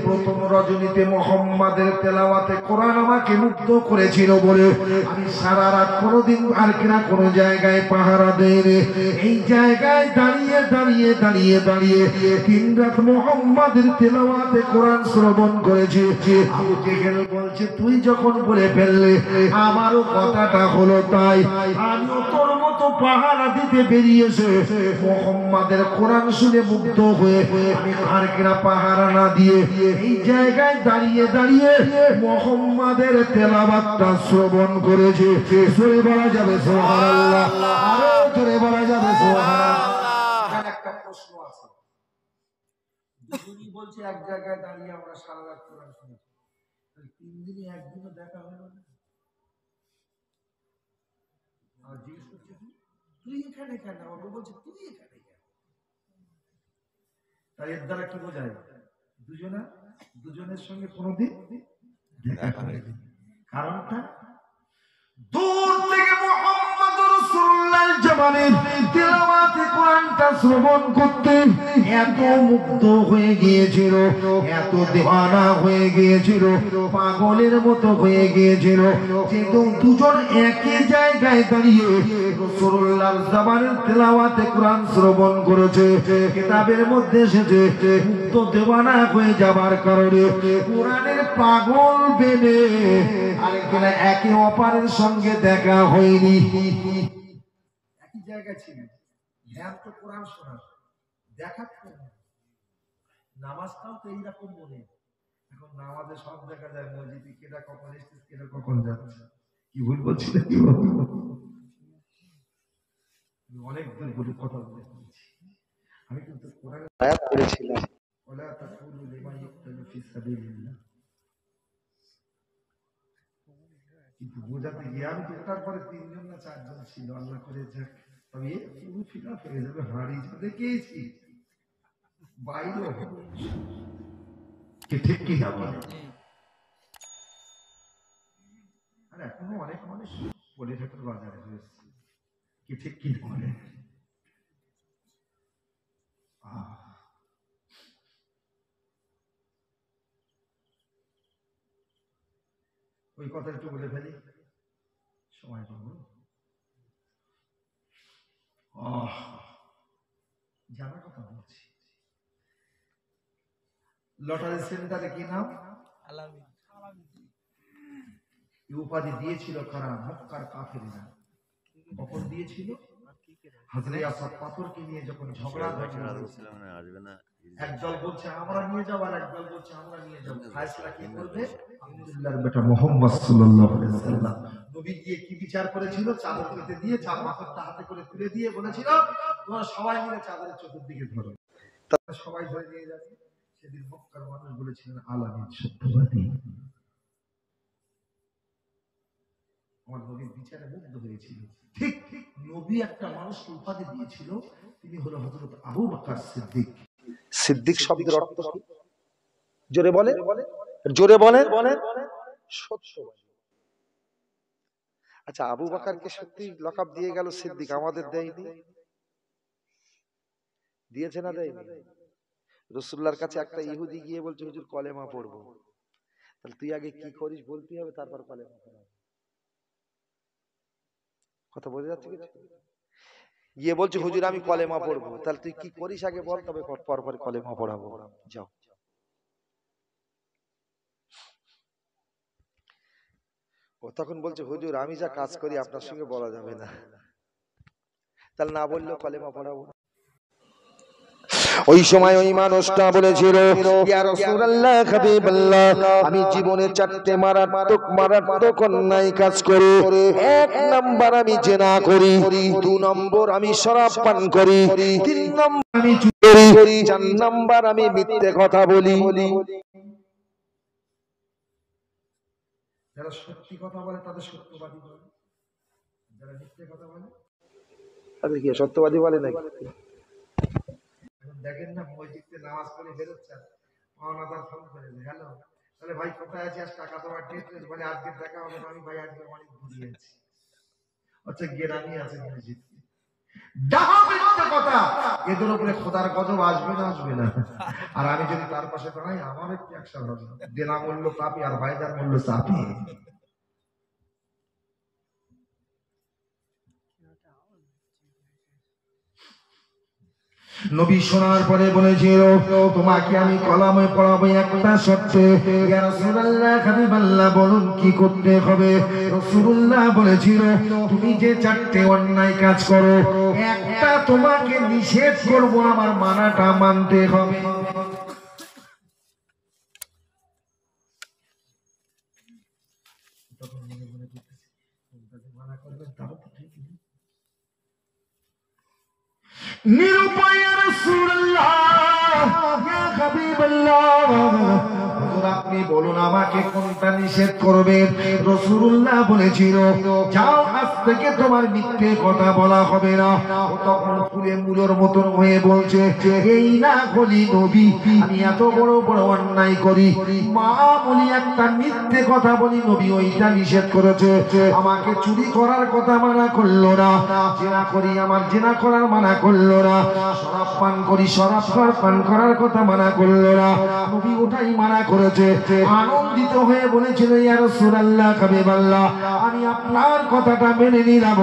প্রথম রজনীতে মুহাম্মাদের তেলাওয়াতে কোরআন আমাকে মুগ্ধ করেছিল বলে আমি সারা রাত কোনোদিন আর কিনা কোনো জায়গায় পাহারা দেইনি। এই জায়গায় দাঁড়িয়ে দাঁড়িয়ে দাঁড়িয়ে দাঁড়িয়ে 3 রাত মুহাম্মাদের তেলাওয়াতে কোরআন শ্রবণ করেছি। আবু জেহেল বলছে তুই যখন বলে ফেললে আমারও কথাটা হলো তাই, আমিও তোর মতো পাহারা দিতে বেরিয়েছে মুহাম্মাদের কোরআন শুনে মুগ্ধ হয়ে আমি আর কিনা পাহারা না দিয়ে এই জায়গায় দাঁড়িয়ে দাঁড়িয়ে মুহাম্মাদের তেলাওয়াতটা শ্রবণ করেছি। জোরে বলা যাবে সুবহানাল্লাহ, আরো জোরে বলা যাবে সুবহানাল্লাহ। একটা প্রশ্ন আছে, দুজনই বলছে এক জায়গায় দাঁড়িয়ে আমরা সারা রাত কোরআন শুনেছি, 3 দিনে একদিনও দেখা হলো না। আর জিজ্ঞেস করছে তুই এখানে কেন? ওরা বলছে তুই এখানে কেন? তাই এর দ্বারা কি বোঝায়? দুজনের সঙ্গে কোনোদিন দেখা হয়নি। কারণটা দূর থেকে মুহাম্মদ রাসূলুল্লাহ জামানের তেলাওয়াতে কোরআনটা শ্রবণ করতে এত মুগ্ধ হয়ে গিয়েছিল, এত দিওয়ানা হয়ে গিয়েছিল, পাগলের মতো হয়ে গিয়েছিল যে দুজন একই জায়গায় দাঁড়িয়ে রাসূলুল্লাহর জামানের তেলাওয়াতে কোরআন শ্রবণ করেছে। কিতাবের মধ্যে এসেছে মুগ্ধ দিওয়ানা হয়ে যাবার কারণে কোরআনের পাগল বেনে আরেকজনে একে অপরের সঙ্গে দেখা হয়নি, একই জায়গায় ছিল। ধ্যান তো কোরআন শোনা, দেখা তো নামাজটাও তো এইরকম মনে। এখন নামাজে সব দেখা যায়, মসজিদে কেটা কখন এসেছিস কেটা কখন যাচ্ছে। কি ভুল বলছি না? কি অনেক দূর বলে কথা বলেছি আমি, কিন্তু কোরআনের আয়াত পড়েছিলাম, ওয়ালা তাকুলু লিমান ইউকতালু ফি সাবিলিল্লাহ। কিন্তু বোঝাতে গিয়ে আমি তো তারপরে 3 জন না 4 জন ছিল, আল্লাহ করে যাক তবে পুরো ফিরা হয়ে যাবে। হাড়ি দেখেছি বাইরে ঠিক কি না বলে। আর এখনো অনেক মানুষ বলে ঠাকুর বাজারে রয়েছে কি ঠিক কি বলে। ওই কথা একটু বলে ফেলি, সময় পাবো। জানার কথা বলছি, লটারি সেন্টারে কি নাম? উপাধি দিয়েছিল কারা? মক্কার কাফেররা। কখন দিয়েছিল? হযরত আসাদ পাথরকে নিয়ে যখন ঝগড়া হয়েছিল, একদল বলছে আমরা নিয়ে যাব আর একদল বলছে আমরা নিয়ে যাব। ফয়সালা কি করবে? আব্দুল্লাহর বেটা মুহাম্মদ সাল্লাল্লাহু আলাইহি ওয়াসাল্লাম নবী গিয়ে কি বিচার করেছিল? চাদর পেতে দিয়ে চার পাথরটা হাতে করে তুলে দিয়ে বলেছিল তোমরা সবাই মিলে চাদরের চতুর্দিকে ধরো, তারা সবাই ধরে নিয়ে যাবে। সেদিন মক্কার মানুষ বলেছিলেন আলামিন সত্যবাদী। আমার নবীর বিচারে মুগ্ধ হয়েছিল। ঠিক নবী একটা মানুষকে উপাধি দিয়েছিল, তিনি হলো হযরত আবু বকর সিদ্দিক। সিদ্দিক শব্দের অর্থ কি? জোরে বলে, জোরে বলে সত্যবাদী। আচ্ছা, আবু বকরকে সত্যি লকাব দিয়ে গেল সিদ্দিক, আমাদের দেয়নি? দিয়েছে না দেয়নি? রাসূলুল্লাহর কাছে একটা ইহুদি গিয়ে বলছে হুজুর কলেমা পড়বো। তাহলে তুই আগে কি করিস বলতে হবে, তারপর কলেমা পড়া। কথা বোঝা যাচ্ছে কিছু? গিয়ে বলছে হুজুর আমি কলেমা পড়বো। তাহলে তুই কি করিস আগে বল, তবে পর কলেমা পড়াবো। যাও। ও তখন বলছে, হুজুর আমি যা কাজ করি আপনার সঙ্গে বলা যাবে না। তাহলে না বললেও কলেমা পড়াবো। ওই সময় ওই মানুষটা বলেছিল, ইয়া রাসূলুল্লাহ হাবিবাল্লাহ, আমি জীবনে 4টে মারাত্মক অন্যায় কাজ করি। 1 নাম্বার আমি জিনা করি, 2 নম্বর আমি শরাব পান করি, 3 নম্বর আমি চুরি করি, 4 নাম্বার আমি মিথ্যে কথা বলি। যারা সত্যি কথা বলে তাদের সত্যবাদী বলে, যারা মিথ্যে কথা বলে তাদের কি সত্যবাদী বলে নাকি? দেখেন না, মসজিদে নামাজ পড়ে বেরোচ্ছেন, পাওনাদার ফোন করে, হ্যালো, তাহলে ভাই কোথায় আছি, আজ টাকা দেওয়ার ডেট, বলে আজকে টাকা হবে না, আমি ভাই আজকে অনেক ঘুরিয়ে আছি। আচ্ছা গেরানি আছে মসজিদ, যাহা মিথ্যে কথা, এদের উপরে খোদার গজব আসবে না, আসবে না। আর আমি যদি তার পাশে দাঁড়াই, আমার একটু অ্যাকশন হবে, দেনা মূল্য পাপি আর ভাইদার মূল্য চাপি। নবী শোনার পরে বলেছিল, তোমাকে আমি কলামে পড়াবো একটা শর্তে। ইয়া রাসূলুল্লাহ হাবিবাল্লাহ, বলুন কি করতে হবে? রাসূলুল্লাহ বলেছিল, তুমি যে 4টে অন্যায় কাজ করো, একটা তোমাকে নিষেধ করব, আমার মানাটা মানতে হবে। তখন মনে মনে করতেছি, মানা করবেন তাও তো ঠিক নেই। নিরুপায় রাসূলুল্লাহ, ইয়া হাবিবাল্লাহ, হুজুর আপনি বলুন আমাকে কোনটা নিষেধ করবেন? রাসূলুল্লাহ বলেছিল, যাও আজ থেকে তোমার মিথ্যে কথা বলা হবে না। ও তখন ফুলে মুলোর মতন হয়ে বলছে, এই না বলি নবী, আমি এত বড় বড় অন্যায় করি, মা বলি একটা মিথ্যে কথা বলি, নবী ওইটা নিষেধ করেছে। আমাকে চুরি করার কথা মানা করলো না, জিনা করি আমার জিনা করার মানা করলো না, শরাব পান করি শরাব পান করার কথা মানা করলো না, নবী ওটাই মানা করেছে। আনন্দিত হয়ে বলেছিল, ইয়া রাসূলুল্লাহ হাবিবাল্লাহ, আমি আপনার কথাটা মেনে নিলাম,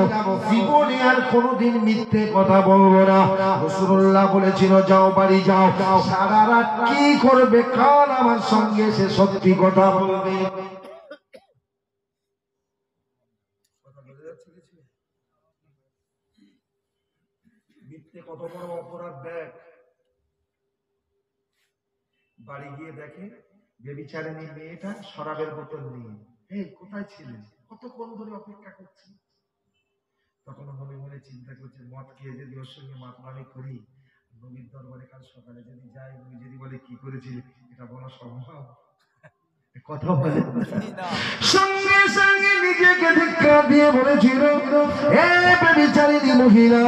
জীবনে আর কোনোদিন মিথ্যে কথা বলবো না। রাসূলুল্লাহ বলেছিল, যাও বাড়ি যাও, সারা রাত কি করবে, কাল আমার সঙ্গে সে সত্যি কথা বলবে। মিথ্যে কত বড় অপরাধ দেখ। বাড়ি গিয়ে দেখে বেবিচারিণী মেয়েটা শরাবের বোতল নিয়ে, এই কোথায় ছিলেন, কতক্ষণ ধরে অপেক্ষা করছি। তখন মনে মনে চিন্তা করছে, মদ খেয়ে যদি ওর সঙ্গে মাতলামি করি, নবীর দরবারে কাল সকালে যদি যাই, নবী যদি বলে কি করেছিল, এটা বলা সম্ভব? কথা বলে সঙ্গে সঙ্গে নিজেকে ধিক্কার দিয়ে বলেছিল, এ বেবিচারিণী মহিলা,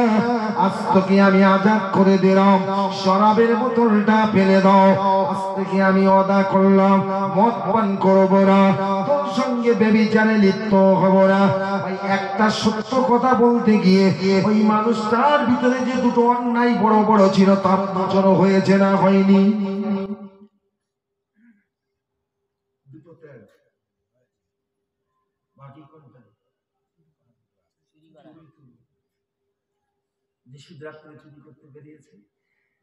আজ থেকে আমি আজাদ করে দিলাম, শরাবের বোতলটা ফেলে দাও, আজ থেকে আমি ওয়াদা করলাম মদ পান করব না, তোর সঙ্গে বেবিচারে লিপ্ত হব না। একটা সত্য কথা বলতে গিয়ে ওই মানুষটার ভিতরে যে দুটো অন্যায় বড় বড় ছিল, তার মোচন হয়েছে না হয়নি? বাকি কোনটা? নিষিদ্ধ রাত্রে চুরি করতে বেরিয়েছে,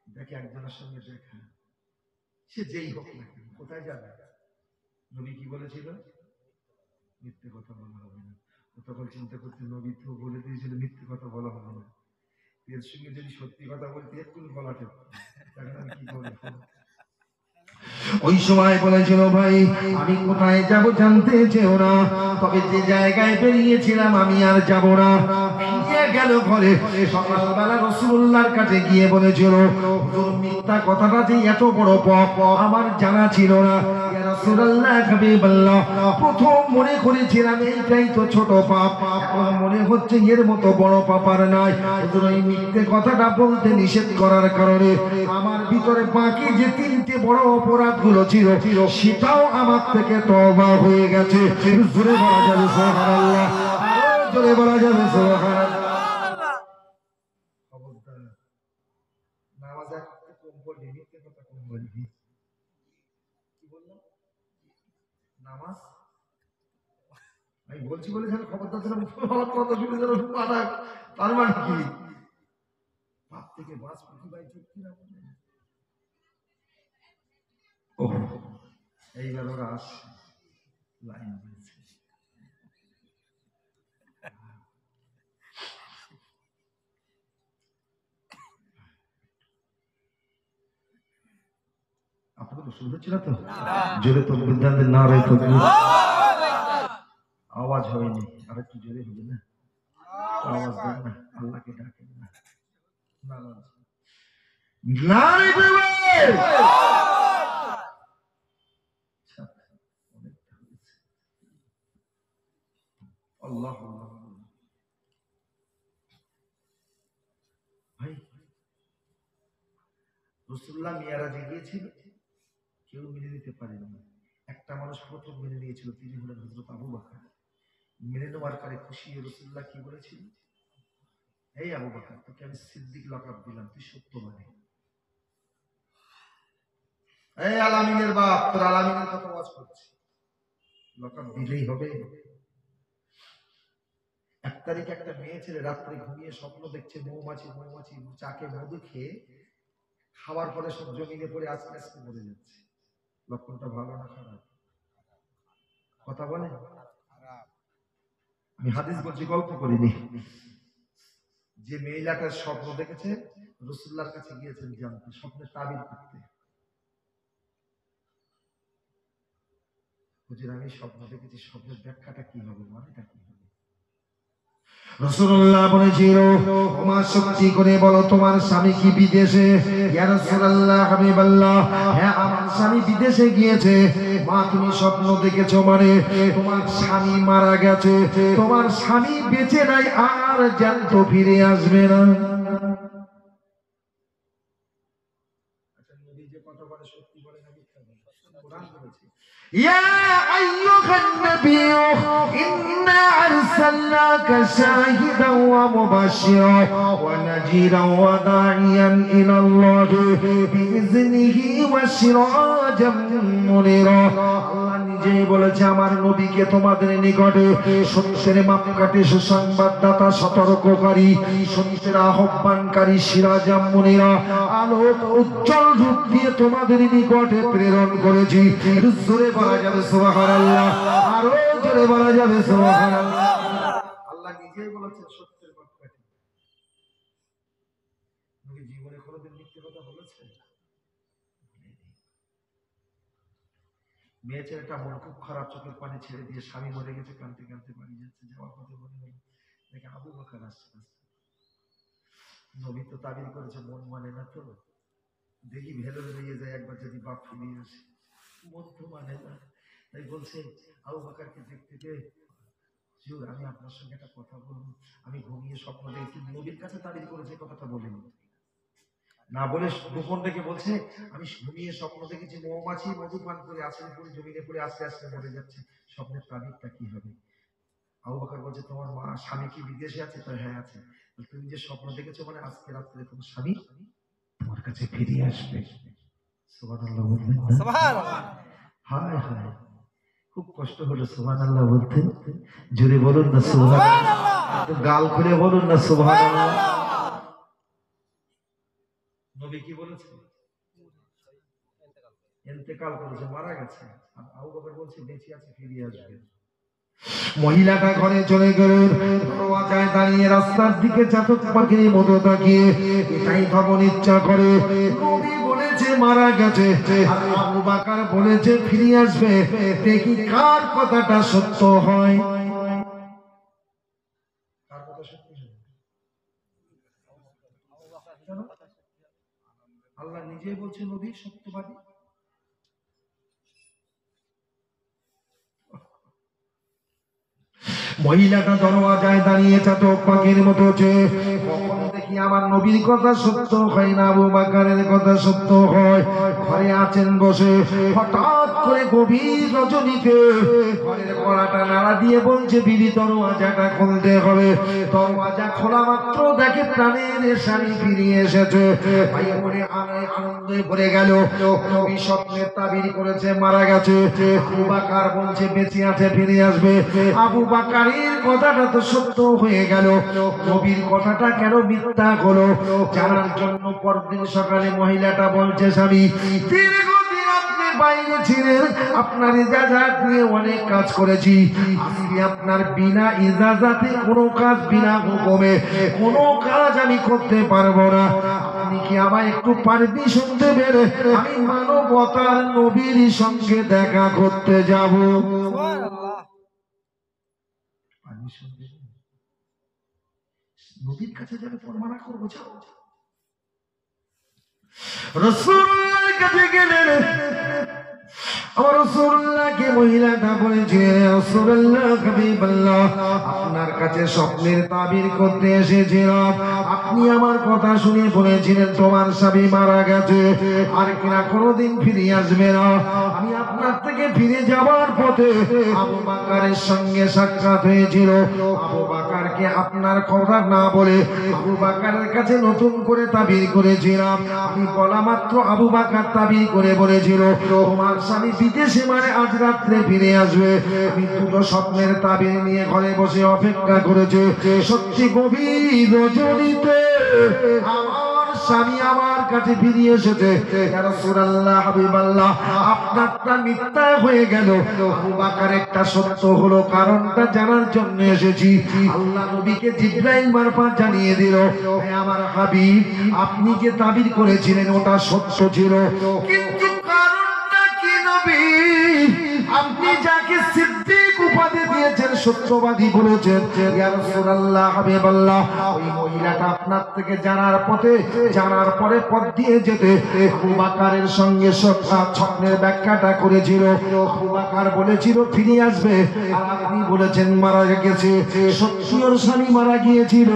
দেখে একজনের সঙ্গে দেখা, সে যেই হোক না কেন, কোথায় যাবে? নবী কি বলেছিল? মিথ্যে কথা বলা হবে না। তখন চিন্তা করতে, নবী তো বলে দিয়েছিল মিথ্যে কথা বলা হবে না, এর সঙ্গে যদি সত্যি কথা বলতে এক্ষুনি বলাতে, এখন আমি কি করবো? ওই সময় বলেছিল, ভাই আমি কোথায় যাব জানতে চেও না, তবে যে জায়গায় বেরিয়েছিলাম আমি আর যাব না। ফিরে গেল ঘরে, সকালবেলা রাসূলুল্লাহর কাছে গিয়ে বলেছিল, হুজুর মিথ্যা কথাটা যে এত বড় পাপ আমার জানা ছিল না। ইয়া রাসূলুল্লাহ হাবিবাল্লাহ, প্রথম মনে করেছিলাম এইটাই তো ছোট পাপ, এখন মনে হচ্ছে এর মতো বড় পাপ আর নাই। হুজুর এই মিথ্যে কথাটা বলতে নিষেধ করার কারণে আমার ভিতরে বাকি যে 3টে বড় অপরাধ গুলো ছিল, সেটাও আমার থেকে তওবা হয়ে গেছে। জোরে বলা যাবে সুবহানাল্লাহ, জোরে বলা যাবে সুবহানাল্লাহ। খবরদার, নামাজ একটা কম পড়বি, মিথ্যে কথা কম বলবি। কি বললাম? নামাজ আমি বলছি বলে যেন খবরদার যেন আমার কথা শুনে যেন পাঠা, তার মানে কি পাপ থেকে বাঁচবো কি ভাই, ঠিক কিনা? এইবার ওরা আসছে, লাইন দিয়েছে, শুরু হচ্ছিল তো জোরে তকবীর দেন, নারে তকবীর। আওয়াজ হয়নি, আর একটু জোরে হবে না? আওয়াজ দেন না, আল্লাহকে ডাকেন না। নারে তকবীর। আল্লাহ ভাই, রাসূলুল্লাহ মিরাজে গিয়েছিল, কেউ মেনে নিতে পারেনি। একটা মানুষ প্রথম মেনে নিয়েছিল, তিনি হলেন হযরত আবু বকর। মেনে নেওয়ার পরে খুশি রাসূলুল্লাহ কি বলেছিল? এই আবু বকর, তোকে আমি সিদ্দিক লকাব দিলাম, তুই সত্যবাদী। এই আলামিনের বাপ, তোর আলামিনের কথা ওয়াজ করছি, লকাব দিলেই হবে? এক তারিখ একটা মেয়ে ছেলে রাত্রে ঘুমিয়ে স্বপ্ন দেখছে মৌমাছি মৌমাছি চাকে মধু খেয়ে খাওয়ার পরে সব জমিনে পড়ে আস্তে আস্তে মরে যাচ্ছে। লক্ষণটা ভালো না খারাপ? কথা বলে। আমি হাদিস বলছি, গল্প করিনি। যে মহিলাটার স্বপ্ন দেখেছে, রাসূলুল্লাহর কাছে গিয়েছেন জানতে, স্বপ্নের তাবির করতে। হুজুর, আমি স্বপ্ন দেখেছি, স্বপ্নের ব্যাখ্যাটা কি হবে, মানেটা কি হবে? রাসূলুল্লাহ বলেছিল, ওমা শক্তি করে বলো তোমার স্বামী কি বিদেশে? ইয়া রাসূলুল্লাহ হাবিবাল্লাহ, হ্যাঁ আমার স্বামী বিদেশে গিয়েছে। মা তুমি স্বপ্ন দেখেছো মানে তোমার স্বামী মারা গেছে, তোমার স্বামী বেঁচে নাই, আর জ্যান্ত ফিরে আসবে না। আচ্ছা, নবী যে কথা বলে সত্যি বলে না মিথ্যা বলে? কোরআন বলেছে, يا أيها النبي إنا أرسلناك شاهدا ومبشرا ونذيرا وداعيا إلى الله بإذنه وسراجا منيرا। আল্লাহ নিজেই বলেছে, আমার নবীকে তোমাদের নিকটে সত্যের মাপকাঠি, সুসংবাদদাতা, সতর্ককারী, সত্যের আহ্বানকারী, সিরাজাম মুনিরা, আলোক উজ্জ্বল রূপ দিয়ে তোমাদের নিকটে প্রেরণ করেছি। জোরে বলা যাবে সুবহানাল্লাহ, আরো জোরে বলা যাবে সুবহানাল্লাহ। আল্লাহ নিজেই বলেছেন সত্যের মাপকাঠি। নবী জীবনে কোনোদিন মিথ্যে কথা বলেছেন? মেয়ে ছেলেটা মন খুব খারাপ, চোখের পানি ছেড়ে দিয়ে স্বামী মরে গেছে, কাঁদতে কাঁদতে বাড়ি যাচ্ছে, যাওয়ার পথে মনে হলো দেখে আবু বকর আসছে। নবী তো তাবির করেছে, মন মানে না তো, দেখি ভেলোর নিয়ে যায়, একবার যদি বাপ ফিরিয়ে আসে। মন তো মানে না, তাই বলছে আবু বকরকে দেখতে পেয়ে, হুজুর আমি আপনার সঙ্গে একটা কথা বলবো, আমি ঘুমিয়ে স্বপ্ন দেখছি। নবীর কাছে তাবির করেছে, কথাটা বলেনি, না বলে গোপন থেকে বলছে, আমি ঘুমিয়ে স্বপ্ন দেখেছি মৌমাছি মধু পান করে আসলে পরে জমিনে পড়ে আস্তে আস্তে মরে যাচ্ছে, স্বপ্নের তাবিরটা কি হবে? আবু বকর বলছে, তোমার মা স্বামী কি বিদেশে আছে? তো হ্যাঁ আছে। তুমি যে স্বপ্ন দেখেছো মানে আজকে রাত্রে তোমার স্বামী তোমার কাছে ফিরে আসবে। সুবহানাল্লাহ বলবেন না? সুবহানাল্লাহ। হায় হায়, খুব কষ্ট হলো সুবহানাল্লাহ বলতে। জোরে বলুন না সুবহানাল্লাহ, গাল খুলে বলুন না সুবহানাল্লাহ। নবী কি বলেছে? ইন্তেকাল করেছে, মারা গেছে। আর আবু বকর বলছে বেঁচে আছে, ফিরে আসবে। মহিলাটা ঘরে চলে গেলেন, দরওয়াজায় দাঁড়িয়ে রাস্তার দিকে চাতক পাখির মতো তাকিয়ে এটাই ভাবন ইচ্ছা করে, নবী বলেছে মারা গেছে, আর আবু বকর বলেছে ফিরে আসবে, দেখি কার কথাটা সত্য হয়। কার কথা সত্য হয়? আল্লাহ নিজেই বলছে নবী সত্যবাদী। মহিলাটা দরওয়াজায় দাঁড়িয়ে চাতক পাখির মতো চেয়ে, কখন দেখি আমার নবীর কথা সত্য হয় না আবু বকরের কথা সত্য হয়। ঘরে আছেন বসে, হঠাৎ করে গভীর রজনীতে ঘরের কড়াটা নাড়া দিয়ে বলছে, বিবি দরওয়াজাটা খুলতে হবে। দরওয়াজা খোলা মাত্র দেখে প্রাণের স্বামী ফিরে এসেছে। ভাই মনে আনন্দে ভরে গেল, নবী স্বপ্নের তাবির করেছে মারা গেছে, আবু বকর বলছে বেঁচে আছে, ফিরে আসবে। আবু বকরের কথাটা তো সত্য হয়ে গেল, নবীর কথাটা কেন মিথ্যা হলো জানার জন্য পরদিন সকালে মহিলাটা বলছে, স্বামী দীর্ঘদিন আপনি বাইরে ছিলেন, আপনার ইজাজত নিয়ে অনেক কাজ করেছি, আজকে আপনার বিনা ইজাজতে কোনো কাজ, বিনা হুকুমে কোনো কাজ আমি করতে পারবো না। আপনি আপনি কি আমায় একটু পারমিশন দেবেন, আমি মানবতার নবীর সঙ্গে দেখা করতে যাব? পারমিশন দেবেন? নবীর কাছে যাবে মানা করবো? যাও। রাসূলুল্লাহর কাছে গেলেন। আমার রাসূলুল্লাহকে মহিলাটা বলেছে, রাসূলুল্লাহ হাবিবাল্লাহ, আপনার কাছে স্বপ্নের তাবির করতে এসেছিলাম। আপনি আমার কথা শুনে বলেছিলেন তোমার স্বামী মারা গেছে, আর কিনা কোনোদিন ফিরে আসবে না। আমি আপনার থেকে ফিরে যাওয়ার পথে আবু বকরের সঙ্গে সাক্ষাৎ হয়েছিল। আবু বকরকে আপনার কথা না বলে আবু বকরের কাছে নতুন করে তাবির করেছিলাম। আমি বলা মাত্র আবু বকর তাবির করে বলেছিল তোমার স্বামী বিদেশে মানে আজ রাত্রে ফিরে আসবে। আমি দুটো স্বপ্নের তাবির নিয়ে ঘরে বসে অপেক্ষা করেছে। সত্যি গভীর রজনীতে আমার স্বামী আমার কাছে ফিরে এসেছে। ইয়া রাসূলুল্লাহ হাবিবাল্লাহ, আপনারটা মিথ্যা হয়ে গেল, আবু বকর একটা সত্য হলো, কারণটা জানার জন্য এসেছি। আল্লাহ নবীকে জিবরাইল মারফত জানিয়ে দিল, হে আমার হাবিব, আপনি যে তাবির করেছিলেন ওটা সত্য ছিল, কিন্তু কারণটা কি নবী? আপনি যাকে সিদ্দিক উপাধি দিয়েছেন, সত্যবাদী বলেছেন, ইয়া রাসূলুল্লাহ হাবিবাল্লাহ, ওই মহিলাটা আপনার থেকে জানার পরে পথ দিয়ে যেতে আবু বকরের সঙ্গে স্বপ্নের ব্যাখ্যাটা করেছিল। আবু বকর বলেছিল ফিরে আসবে, আর আপনি বলেছেন মারা গেছে। সত্যি ওর স্বামী মারা গিয়েছিল,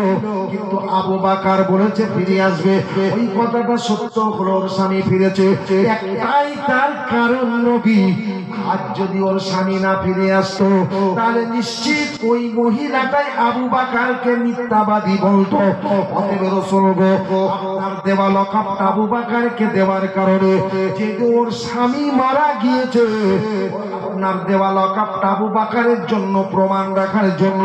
কিন্তু আবু বকর বলেছে ফিরে আসবে। ওই কথাটা সত্য হলো, ওর স্বামী ফিরেছে। একটাই তার কারণ নবী, আজ যদি ওর স্বামী না ফিরে আসতো তাহলে নিশ্চিত ওই মহিলাটাই আবু বকরকে মিথ্যাবাদী বলতো। অতএব রাসূল গো, আপনার দেওয়া লকাবটা আবু বকরকে দেওয়ার কারণে যে ওর স্বামী মারা গিয়েছে, আপনার দেওয়া লকাবটা আবু বকরের জন্য প্রমাণ রাখার জন্য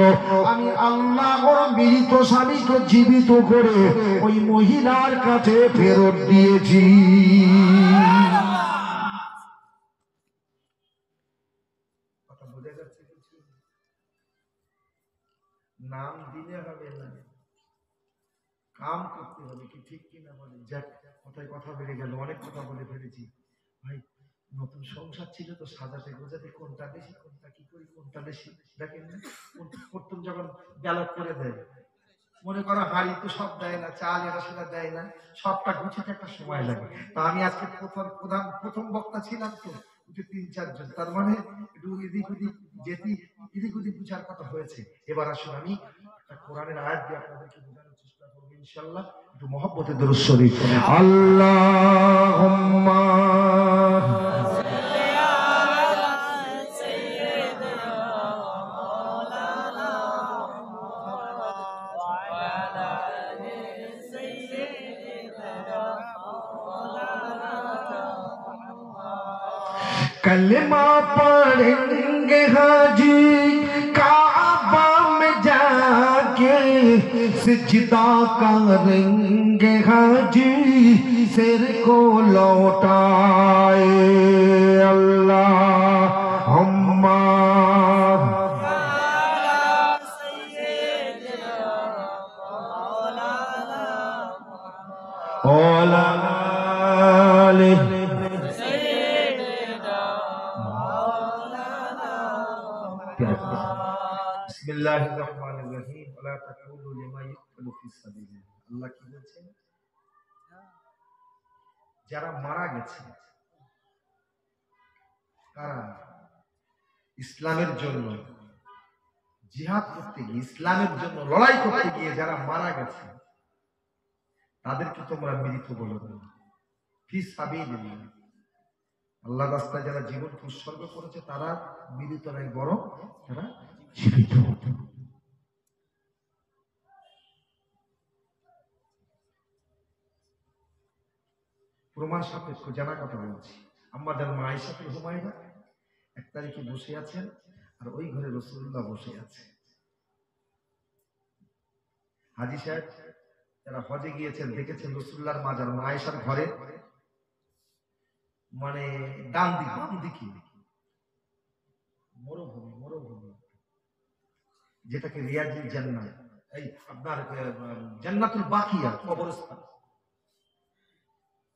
আমি আল্লাহ ওর মৃত স্বামীকে জীবিত করে ওই মহিলার কাছে ফেরত দিয়েছি। নাম দিলে হবে না, কাম করতে হবে, কি ঠিক কিনা বলেন? যাক, কথায় কথা বেড়ে গেল, অনেক কথা বলে ফেলেছি ভাই। নতুন সংসার ছিল তো, সাজাতে গোজাতে কোনটা বেশি, কোনটা কি করি, কোনটা বেশি দেখেন না। প্রথম যখন ব্যালট করে দেয়, মনে করো হাড়ি তো সব দেয় না, চাল এটা সেটা দেয় না, সবটা গুছাতে একটা সময় লাগে। তা আমি আজকে প্রথম বক্তা ছিলাম তো, 3-4 জন, তার মানে একটু এদিক ওদিক যেতে এদিক ওদিক বুঝার কথা হয়েছে। এবার আসুন আমি একটা কোরআনের আয়াত দিয়ে আপনাদেরকে বোঝানোর চেষ্টা করবো ইনশাআল্লাহ। একটু মহব্বতে দরুদ শরীফ। আল্লাহুম্মা कलमा पढ़ेंगे हाजी काबा में जाके, सिजदा करेंगे हाजी सिर को लौटाए। अल्लाहुम्मा বিসমিল্লাহিররহমানিররহিম। ওয়ালা তাকুলু লিমা ইউকতালু ফি সাবিলিল্লাহ। আল্লাহ কি বলছেন? যারা মারা গেছে, তারা ইসলামের জন্য জিহাদ করতে গিয়ে, ইসলামের জন্য লড়াই করতে গিয়ে যারা মারা গেছে, তাদেরকে তোমরা মৃত বলো না। ফি সাবিলিল্লাহ, আল্লাহর রাস্তায় যারা জীবনকে উৎসর্গ করেছে তারা মৃত নয়, বরং তারা জীবিত। প্রমাণ সাপেক্ষ জানা কথা বলছি। আমাদের মা আয়েশা হুমায়রা 1 তারিখে বসে আছেন, আর ওই ঘরে রাসূলুল্লাহ বসে আছে। হাজী সাহেব যারা হজে গিয়েছেন দেখেছেন রাসূলুল্লাহর মাজার মা আয়েশার ঘরে মানে ডান দিকে মরুভূমি, যেটাকে রিয়াজুল জান্নাত, এই আপনার জান্নাতুল বাকিয়া কবরস্থান,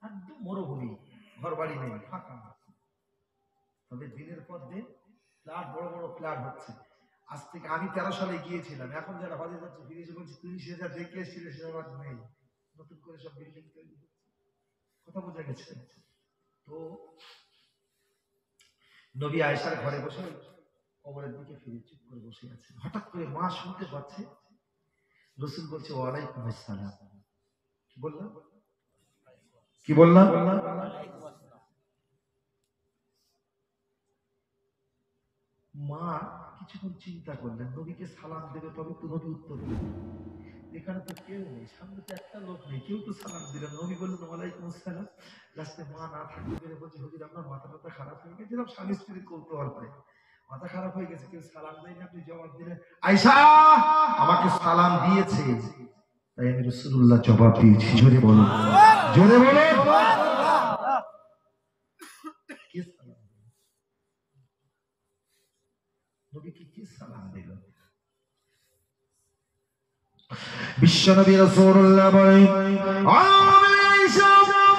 একদম মরুভূমি, ঘর বাড়ি নেই, ফাঁকা। তবে দিনের পর দিন ফ্ল্যাট, বড় বড় ফ্ল্যাট হচ্ছে। আজ থেকে আমি 13 সালে গিয়েছিলাম, এখন যারা হজে যাচ্ছে ফিরে এসে বলছে 30,000 দেখে এসেছিল, সেটা নেই, নতুন করে সব বিল্ডিং তৈরি হচ্ছে। কথা বোঝা গেছে? তো নবী আয়েশার ঘরে বসে কবরের দিকে ফিরে চুপ করে বসে আছে। হঠাৎ করে মা শুনতে পাচ্ছে রাসূল বলছে ওয়ালাইকুম আসসালাম। কি বললাম? কি বললাম? মা কিছুক্ষণ চিন্তা করলেন, নবীকে সালাম দেবে তবে তো নবী উত্তর দেবে। এখানে তো কেউ নেই, সামনে তো একটা লোক নেই, কেউ তো সালাম দিলেন। নবী বললেন ওয়ালাইকুম আসসালাম। লাস্টে মা না থাকতে পেরে বলছে হুজুর আপনার মাথা টাথা খারাপ হয়ে গেছে। স্বামী স্ত্রীর কৌতূহল পাই, মাথা খারাপ হয়ে গেছে, কেউ সালাম দেয়নি, আপনি জবাব দিলেন। আয়েশা আমাকে সালাম দিয়েছে, তাই আমি রাসূলুল্লাহ জবাব দিয়েছি। জোরে বলো, জোরে বলো। কে সালাম দিল? নবীকে কি সালাম দিল? বিশ্বনবী রাসূলুল্লাহ বলেন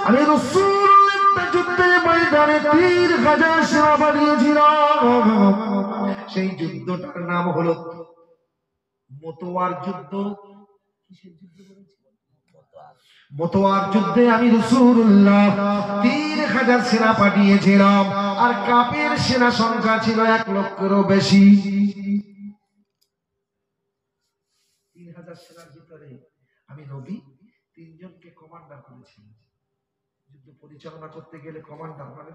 আমি রাসূলুল্লাহ একটা যুদ্ধের ময়দানে 3000 সেনা পাঠিয়েছিলাম। সেই যুদ্ধটার নাম হলো মতোয়ার যুদ্ধ। কিসের যুদ্ধ বলেছিল? মতোয়ার যুদ্ধে আমি রাসূলুল্লাহ 3000 সেনা পাঠিয়েছিলাম, আর কাফের সেনা সংখ্যা ছিল 1 লক্ষেরও বেশি। 3000 সেনার ভিতরে আমি নবী 3 জনকে কমান্ডার করেছিলাম। যুদ্ধ পরিচালনা করতে গেলে কমান্ডার মানে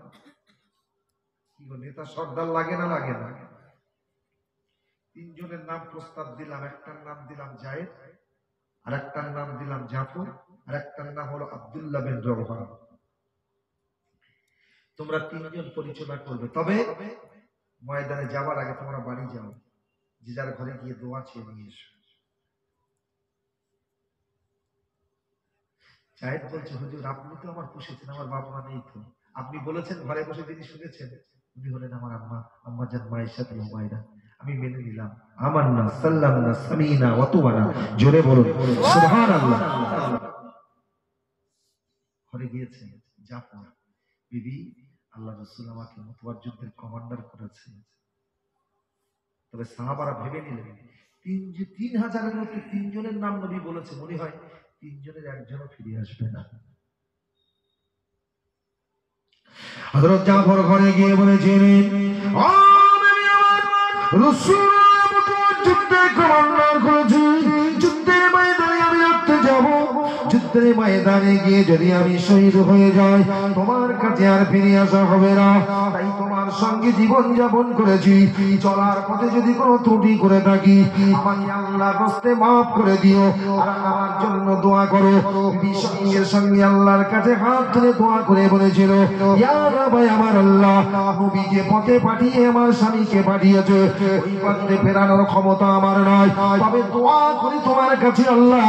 কি গো, নেতা সর্দার লাগে না? লাগে না। 3 জনের নাম প্রস্তাব দিলাম। একটার নাম দিলাম জায়েদ, আর একটার নাম দিলাম জাফর, আর একটার নাম হলো আব্দুল্লাহ বিন রওহা। তোমরা 3 জন পরিচালনা করবে। তবে ময়দানে যাওয়ার আগে তোমরা বাড়ি যাও, যে যার ঘরে গিয়ে দোয়া চেয়ে নিয়ে এসো। জায়েদ বলছে হুজুর আপনি তো আমার পুষেছেন, আমার বাপ মা নেই তো, আপনি বলেছেন ঘরে বসে যিনি শুনেছেন উনি হলেন আমার আম্মা, আম্মা জান মায়েশা বিন হুমায়রা। আমি মেনে নিলাম। আমান্না সাল্লামনা সামিনা ওয়া তুবানা। জোরে বলুন সুবহানাল্লাহ। ঘরে গিয়েছেন জাফর, বিবি আল্লাহ রাসূল আমাকে মতওয়ার যুদ্ধের কমান্ডার করেছে। তবে সাহাবারা ভেবে নিলেন 3000-এর মধ্যে 3 জনের নাম নবী বলেছে, মনে হয় 3 জনের একজনও ফিরে আসবে না। হযরত জাফর ঘরে গিয়ে বলেছেন ও নবী আমার, রাসূলুল্লাহ মতওয়ার যুদ্ধের কমান্ডার করেছে, যুদ্ধের ময়দানে আমি লড়তে যাব। যুদ্ধের ময়দানে গিয়ে যদি আমি শহীদ হয়ে যাই তোমার কাছে আর ফিরে আসা হবে না। তাই তোমার সঙ্গে জীবন যাপন করেছি, চলার পথে যদি কোনো ত্রুটি করে থাকি আমাকে আল্লাহর রাস্তে maaf করে দিও, আর আমার জন্য দোয়া করো। বিশ্বসঙ্গের সঙ্গে আল্লাহর কাছে হাত তুলে দোয়া করে বলেছিল ইয়া রাব্বি আমার আল্লাহ, নবী যে পথে পাঠিয়ে আমার স্বামীকে পাঠিয়েছে ওই পথে ফেরানোর ক্ষমতা আমার নাই, তবে দোয়া করি তোমার কাছে আল্লাহ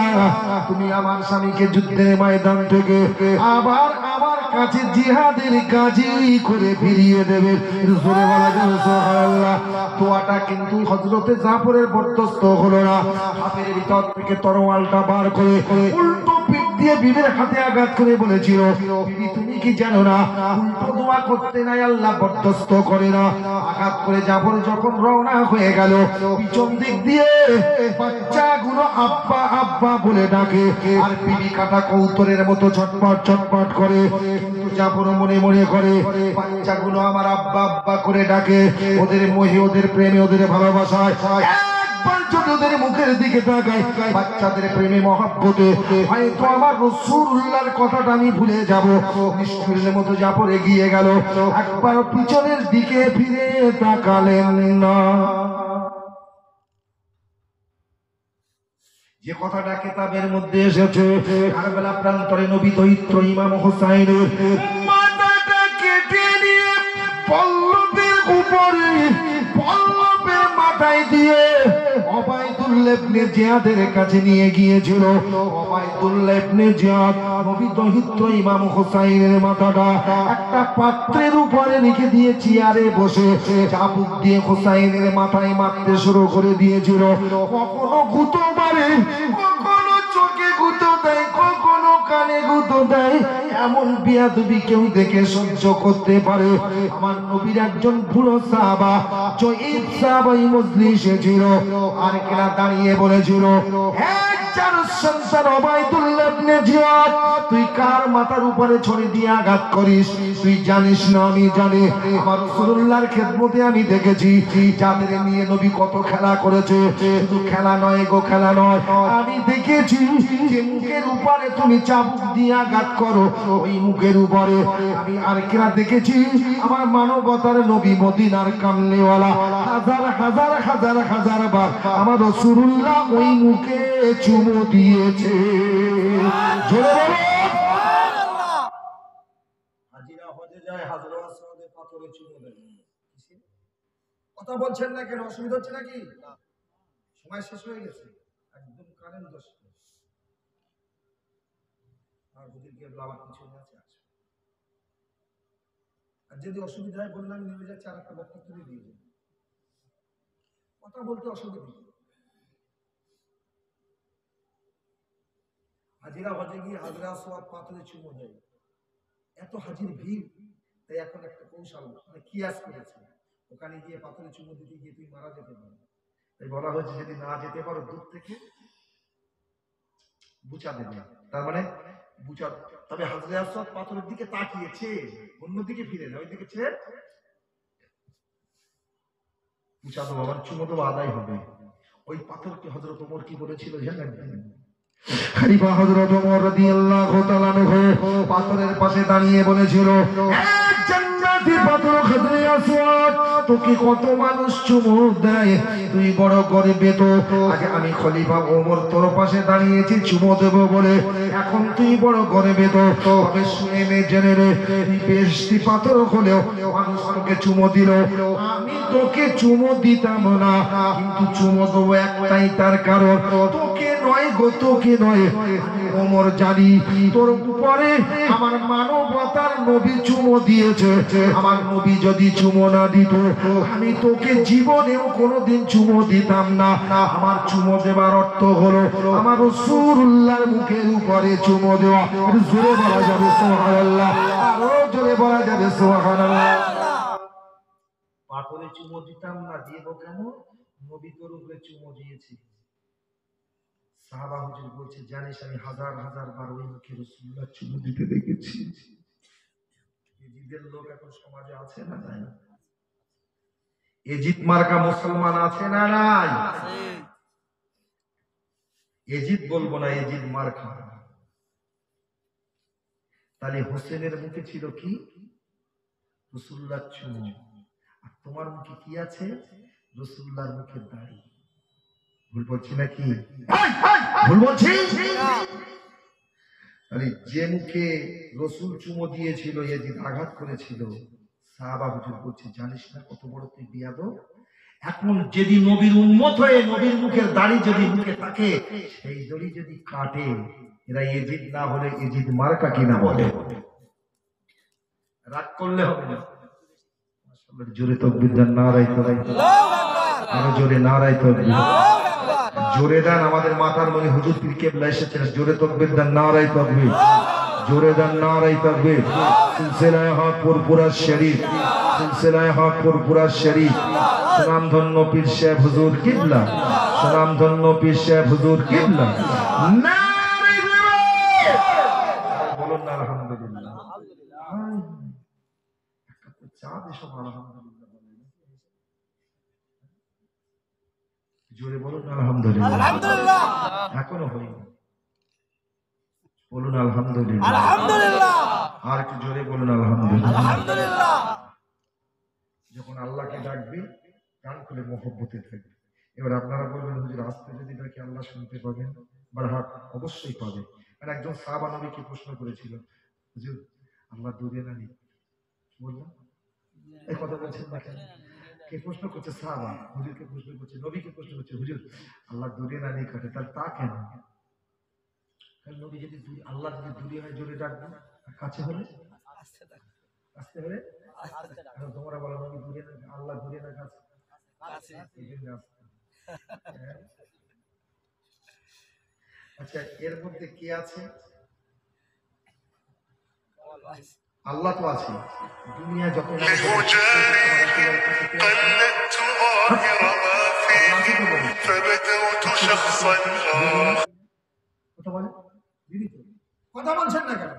তুমি আমার স্বামীকে যুদ্ধের ময়দান থেকে আবার আমার কাছে জিহাদের কাজী করে ফিরিয়ে দেবে। জোরে বলা যাবে সুবহানাল্লাহ। দোয়াটা কিন্তু হযরতে জাফরের বরদস্ত হলো না। হাতের ভিতর থেকে তরোয়ালটা বার করে উল্টো পিঠ দিয়ে বিবির হাতে আঘাত করে বলেছিল বিবি তুমি কি জানো না উল্টো দোয়া করতে নাই আল্লাহ বরদস্ত করে না। আঘাত করে জাফর যখন রওনা হয়ে গেল পিছন দিক দিয়ে বাচ্চাগুলো আব্বা আব্বা বলে ডাকে, আর বিবি কাটা কৌতরের মতো ছটপট ছটপট করে, কিন্তু জাফর মনে মনে করে বাচ্চাগুলো আমার আব্বা আব্বা করে ডাকে, ওদের মোহে ওদের প্রেমে ওদের ভালোবাসায় একবার যদি ওদের মুখের দিকে তাকাই বাচ্চাদের প্রেমে মহব্বতে হয়তো আমার রাসূলুল্লাহর কথাটা আমি ভুলে যাব। নিষ্ঠুরের মতো জাফর এগিয়ে গেল, একবার পিছনের দিকে ফিরে তাকালেন না। যে কথাটা কিতাবের মধ্যে এসেছে কারবালা প্রান্তরে নবী দৈত্য ইমাম হোসাইনের মাথাটা কেটে নিয়ে পল্লবের উপরে পল্লবের মাথায় দিয়ে ওবাইদুল্লাহ ইবনে জিয়াদের কাছে নিয়ে গিয়েছিল। ওবাইদুল্লাহ ইবনে জিয়াদ নবী দৈত্য ইমাম হোসাইনের মাথাটা একটা পাত্রের উপরে রেখে দিয়ে চেয়ারে বসে চাবুক দিয়ে হোসাইনের মাথায় মারতে শুরু করে দিয়েছিল। কখনো গুঁতো মারে, কখনো চোখে গুঁতো দেয়, কখনো কানে গুঁতো দেয়, এমন বেয়াদবি কেউ দেখে সহ্য করতে পারে? আমার নবীর একজন বুড়ো সাহাবা, জয়ীব সাহাবা এই মজলিসে ছিল, আর কেনা দাঁড়িয়ে বলেছিল, সন্তান ওবাইদুল্লাহ ইবনে জিয়াদ, তুই কার মাথার উপরে ছড়ি দিয়ে আঘাত করিস? তুই জানিস না আমি জানি। আমার রাসূলুল্লাহর খেদমতে আমি দেখেছি যাদের নিয়ে নবী কত খেলা করেছে। শুধু খেলা নয় গো, খেলা নয়, আমি দেখেছি যে মুখের উপরে তুমি চাবুক দিয়ে আঘাত করো, ওই মুখের উপরে আমি আর কেনা দেখেছি আমার মানবতার নবী মদিনার কামলিওয়ালা হাজার হাজার হাজার হাজার বার আমার রাসূলুল্লাহ ওই মুখে চুমু দিয়েছে। জোরে বলো সুবহানাল্লাহ। হাজিরা হজে যায়, হাজরা আসওয়াদে পাথরে চুমু দেয়। কথা বলছেন না কেন? অসুবিধা হচ্ছে নাকি? সময় শেষ হয়ে গেছে, একদম কারেন্ট 10 মিনিট। আর যদি কেবল আমার পিছনে আছে আসবে। আর যদি অসুবিধা হয় বললাম নেমে যাচ্ছে, আর একটা বক্তব্য দিয়ে দিন। কথা বলতে অসুবিধা নেই। হাজিরা হজে গিয়ে হাজরা আসওয়াদ পাথরে চুমু দেয়। এত হাজির ভিড়, তাই এখন একটা কৌশল মানে কিয়াস করেছে, ওখানে গিয়ে পাথরে চুমু দিতে গিয়ে তুই মারা যেতে পারো। তাই বলা হয়েছে যদি না যেতে পারো দূর থেকে বুচা দেবে, তার মানে বুচা। তবে হাজরে আসওয়াদ পাথরের দিকে তাকিয়েছে, অন্যদিকে ফিরে না, ওই দিকে ছেড়ে বুচা দেবো, আবার চুমু দেবো, আদায় হবে। ওই পাথরকে হযরত ওমর কি বলেছিল জানেন? খলিফা হযরত ওমর রাদিয়াল্লাহু তাআলা আনহু পাথরের পাশে দাঁড়িয়ে বলেছিল, এক জান্নাতি পাথর হাজরে আসওয়াদ, তোকে কত মানুষ চুমু দেয়, তুই বড় গরিবে তো। আগে আমি খলিফা ওমর তোর পাশে দাঁড়িয়েছি চুমু দেব বলে, এখন তুই বড় গরিবে তো। তবে শুনে নে, জেনে নে, তুই বেশি পাথর হলেও মানুষ তোকে চুমু দিল, আমি তোকে চুমু দিতাম না, কিন্তু চুমু দেবো একটাই, তার কারণ তোকে নয় গো, তোকে নয়, ওমর জানি তোর উপরে আমার মানবতার নবী চুমো দিয়েছে। আমার নবী যদি চুমো না দিত আমি তোকে জীবনেও কোনোদিন চুমো দিতাম না। আমার চুমো দেবার অর্থ হলো আমার রাসূলুল্লাহর মুখের উপরে চুমো দেওয়া। জোরে বলা যাবে সুবহানাল্লাহ, আরো জোরে বলা যাবে সুবহানাল্লাহ। পাথরে চুমু দিতাম না, দিব কেন? নবী তোর উপরে চুমু দিয়েছি। সাহাবা হুজুর বলছে, জানিস আমি হাজার হাজার বার ওই মুখে রাসূলুল্লাহ চুমু দিতে দেখেছি। এজিদের লোক এখন সমাজে আছে না নাই? এজিদ মার্কা মুসলমান আছে না নাই? এজিদ বলবো না, এজিদ মার্কা। তাহলে হোসেনের মুখে ছিল কি? রাসূলুল্লাহ চুমু। আর তোমার মুখে কি আছে? রাসূলুল্লাহর মুখের দাড়ি। ভুল বলছি নাকি? ভুল বলছি? তাহলে যে মুখে রসুল চুমো দিয়েছিল, এজিদ আঘাত করেছিল, সাহাবা হুজুর বলছে, জানিস না কত বড় তুই বিয়াদব? এখন যদি নবীর উম্মত হয়ে নবীর মুখের দাড়ি যদি মুখে থাকে, সেই দড়ি যদি কাটে, এরা এজিদ না হলে এজিদ মার্কা কিনা বলে? রাগ করলে হবে না। জোরে তাকবীর দেন, নারায়ে তাকবীর, আরো জোরে নারায়ে তাকবীর, জোরে দেন। আমাদের মাথার মনে হুজুর পীর কেবলা এসেছেন, জোরে তাকবীর দেন, নারায়ে তাকবীর, জোরে দেন, নারায়ে তাকবীর। সিলসিলায়ে হক পুরপুরা শরীফ, সিলসিলায়ে হক পুরপুরা শরীফ, সুনামধন্য পীর সাহেব হুজুর কিবলা, সুনামধন্য পীর সাহেব হুজুর কিবলা, নারায়ে তাকবীর। বলুন না আলহামদুলিল্লাহ। একটা চা দেশো আলহামদুলিল্লাহ, জোরে বলুন আলহামদুলিল্লাহ। আলহামদুলিল্লাহ। এখনো হয়নি, বলুন আলহামদুলিল্লাহ। আলহামদুলিল্লাহ। আর একটু জোরে বলুন আলহামদুলিল্লাহ। আলহামদুলিল্লাহ। যখন আল্লাহকে ডাকবে কান খুলে মহব্বতে থাকবে। এবার আপনারা বলবেন, হুজুর আস্তে যদি ডাকে আল্লাহ শুনতে পাবেন? বারহাক অবশ্যই পাবে। আর একজন সাহাবা নবীকে প্রশ্ন করেছিল, হুজুর আল্লাহ দূরে না নেই? বললাম এই কথা বলছেন না কেন? কে প্রশ্ন করছে? সাহাবা হুজুরকে প্রশ্ন করছে, নবীকে প্রশ্ন করছে, হুজুর আল্লাহ দূরে না নেই কাটে, তার তা কেন? নবী যদি আল্লাহ যদি দূরে হয় জোরে ডাকবে, আর কাছে হলে আসতে হলে তোমরা বলো নবী দূরে না, আল্লাহ দূরে না কাছে? আচ্ছা, এর মধ্যে কি আছে? আল্লাহ তো আছে দুনিয়া যত لفجاري قلدت ظاهر ما فيه فبدوت شخصا কথা বলে দিদি তো কথা বলছেন না কেন?